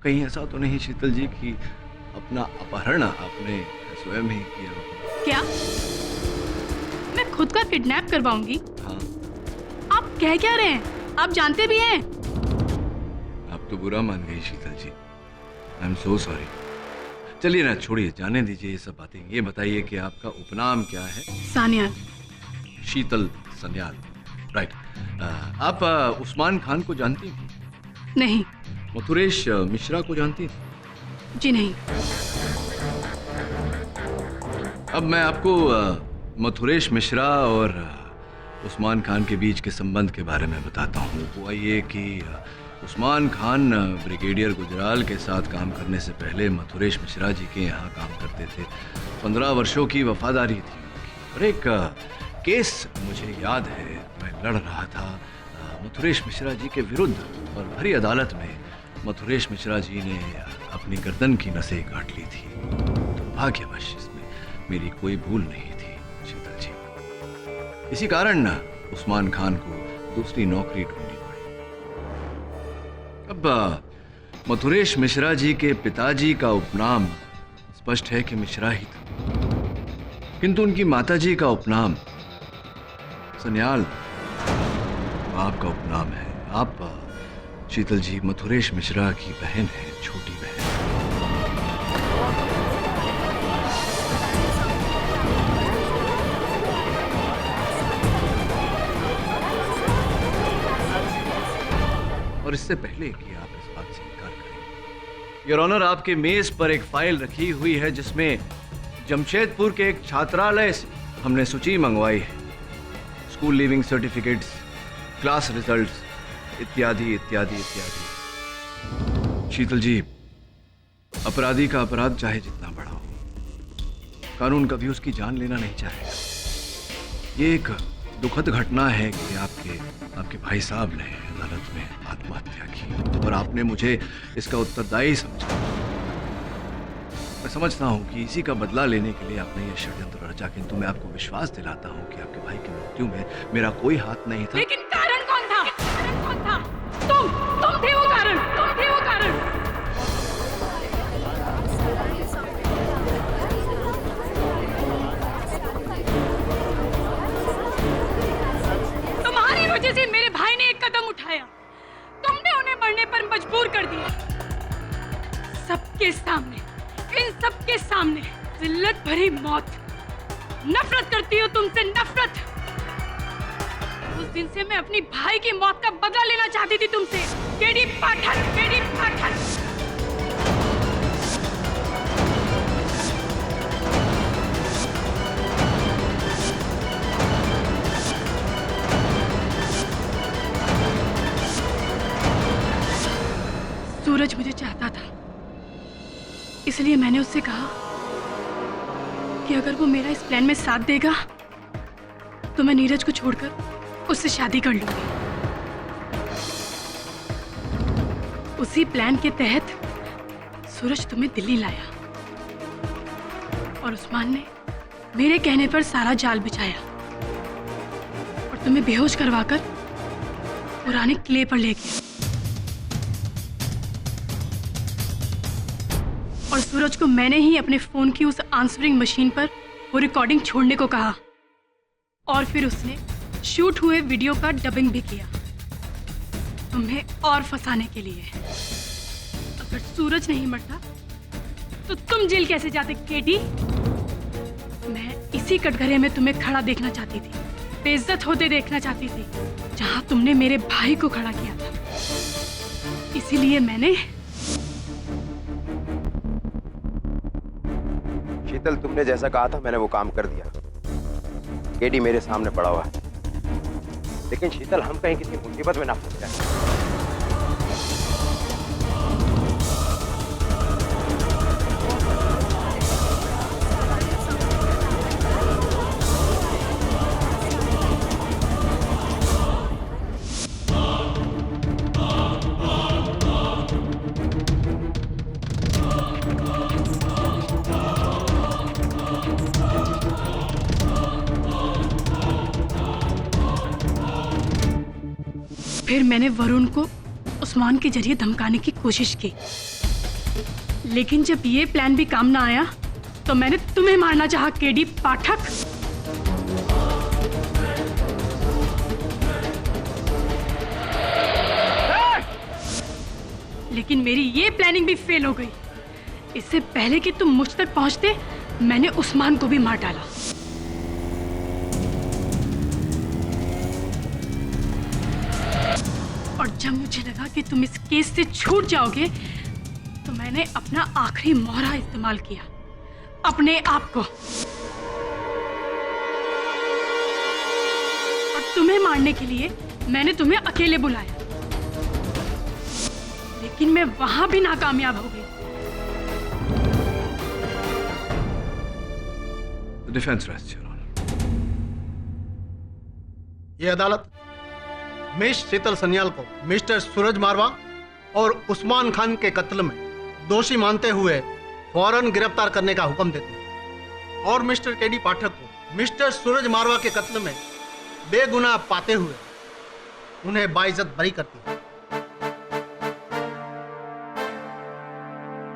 कहीं ऐसा तो नहीं शीतल जी कि अपना अपहरण आपने स्वयं ही किया? क्या मैं खुद का किडनैप करवाऊंगी? हाँ। आप कह क्या रहे हैं? आप जानते भी हैं। आप तो बुरा मान गई शीतल जी। I am so sorry. चलिए ना, छोड़िए, जाने दीजिए ये सब बातें। ये बताइए कि आपका उपनाम क्या है? सानियाल। शीतल सन्याल, राइट। आप उस्मान खान को जानती हैं? नहीं। मथुरेश मिश्रा को जानती हैं? जी नहीं। अब मैं आपको मथुरेश मिश्रा और उस्मान खान के बीच के संबंध के बारे में बताता हूँ। हुआ ये कि उस्मान खान ब्रिगेडियर गुजराल के साथ काम करने से पहले मथुरेश मिश्रा जी के यहाँ काम करते थे। 15 वर्षों की वफादारी थी उनकी। और एक केस मुझे याद है, मैं लड़ रहा था मथुरेश मिश्रा जी के विरुद्ध, और भरी अदालत में मथुरेश मिश्रा जी ने अपनी गर्दन की नसें काट ली थी। दुर्भाग्यवश इसमें मेरी कोई भूल नहीं थी शीतल जी। इसी कारण उस्मान खान को दूसरी नौकरी ढूंढनी पड़ी। अब मथुरेश मिश्रा जी के पिताजी का उपनाम स्पष्ट है कि मिश्रा ही था, किंतु उनकी माताजी का उपनाम सन्याल आपका उपनाम है। आप शीतल जी मथुरेश मिश्रा की बहन है, छोटी बहन। और इससे पहले कि आप इस बात से इनकार करें, योर ऑनर, आपके मेज पर एक फाइल रखी हुई है जिसमें जमशेदपुर के एक छात्रालय से हमने सूची मंगवाई है। School leaving certificates, class results, इत्यादि इत्यादि इत्यादि। शीतल जी, अपराधी का अपराध चाहे जितना बड़ा हो, कानून कभी उसकी जान लेना नहीं चाहेगा। ये एक दुखद घटना है कि आपके भाई साहब ने अदालत में आत्महत्या की और आपने मुझे इसका उत्तरदायी समझा। मैं समझता हूं कि इसी का बदला लेने के लिए आपने यह षड्यंत्र रचा, किंतु मैं आपको विश्वास दिलाता हूं कि आपके भाई की मृत्यु में मेरा कोई हाथ नहीं था। लेकिन कारण कौन था? कारण कौन था? तुम थे वो कारण, तुम थे वो कारण। तुम्हारी वजह से मेरे भाई ने एक कदम उठाया, तुमने उन्हें मरने पर मजबूर कर दिया। सबके सामने, इन सबके सामने जिल्लत भरी मौत। नफरत करती हो तुमसे, नफरत। उस दिन से मैं अपनी भाई की मौत का बदला लेना चाहती थी तुमसे, केडी पाठक, केडी पाठक। सूरज मुझे चाहता था, इसलिए मैंने उससे कहा कि अगर वो मेरा इस प्लान में साथ देगा तो मैं नीरज को छोड़कर उससे शादी कर लूंगी। उसी प्लान के तहत सूरज तुम्हें दिल्ली लाया और उस्मान ने मेरे कहने पर सारा जाल बिछाया और तुम्हें बेहोश करवाकर पुराने किले पर ले गया। और सूरज को मैंने ही अपने फोन की उस आंसरिंग मशीन पर वो रिकॉर्डिंग छोड़ने को कहा और फिर उसने शूट हुए वीडियो का डबिंग भी किया, तुम्हें और फंसाने के लिए। अगर सूरज नहीं मरता तो तुम जेल कैसे जाते केडी? मैं इसी कटघरे में तुम्हें खड़ा देखना चाहती थी, बेइज्जत होते देखना चाहती थी, जहां तुमने मेरे भाई को खड़ा किया था। इसीलिए मैंने शीतल, तुमने जैसा कहा था मैंने वो काम कर दिया। केडी मेरे सामने पड़ा हुआ है, लेकिन शीतल हम कहीं किसी मुसीबत में ना फंस जाए। फिर मैंने वरुण को उस्मान के जरिए धमकाने की कोशिश की, लेकिन जब ये प्लान भी काम ना आया तो मैंने तुम्हें मारना चाहा केडी पाठक। लेकिन मेरी ये प्लानिंग भी फेल हो गई। इससे पहले कि तुम मुझ तक पहुंचते मैंने उस्मान को भी मार डाला। और जब मुझे लगा कि तुम इस केस से छूट जाओगे तो मैंने अपना आखिरी मोहरा इस्तेमाल किया, अपने आप को। और तुम्हें मारने के लिए मैंने तुम्हें अकेले बुलाया, लेकिन मैं वहां भी नाकामयाब हो गई। Defence rest, your honour. ये अदालत मिस शीतल सन्याल को मिस्टर सूरज मारवा और उस्मान खान के कत्ल में दोषी मानते हुए फौरन गिरफ्तार करने का हुक्म देती है और मिस्टर केडी पाठक को मिस्टर सूरज मारवा के कत्ल में बेगुनाह पाते हुए उन्हें बाइज्जत बरी करती है।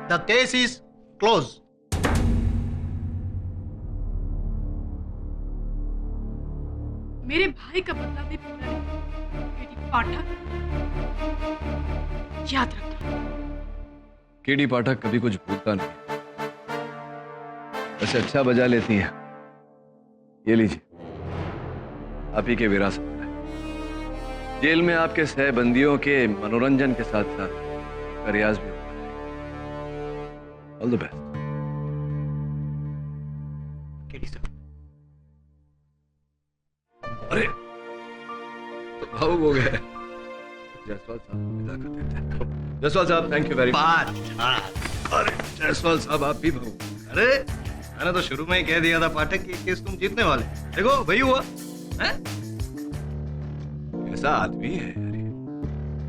The case is close. मेरे भाई का बदला भी पूरा नहीं, केडी पाठक, याद रखना। केडी पाठक कभी कुछ भूलता नहीं, वैसे अच्छा बजा लेती हैं। ये लीजिए, आप ही के विरासत में। जेल में आपके सहबंदियों के मनोरंजन के साथ साथ रियाज भी होगा। All the best. KD sir. अरे, तो भावुक हो गए। जायसवाल साहब विदा कर देते हैं। जायसवाल साहब थैंक यू वेरी मच। अरे जायसवाल साहब आप भी भाऊ। अरे मैंने तो शुरू में ही कह दिया था पाठक कि केस तुम जीतने वाले। देखो वही हुआ हैं? ऐसा आदमी है यार ये।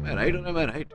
मैं राइट हूं ना, मैं राइट।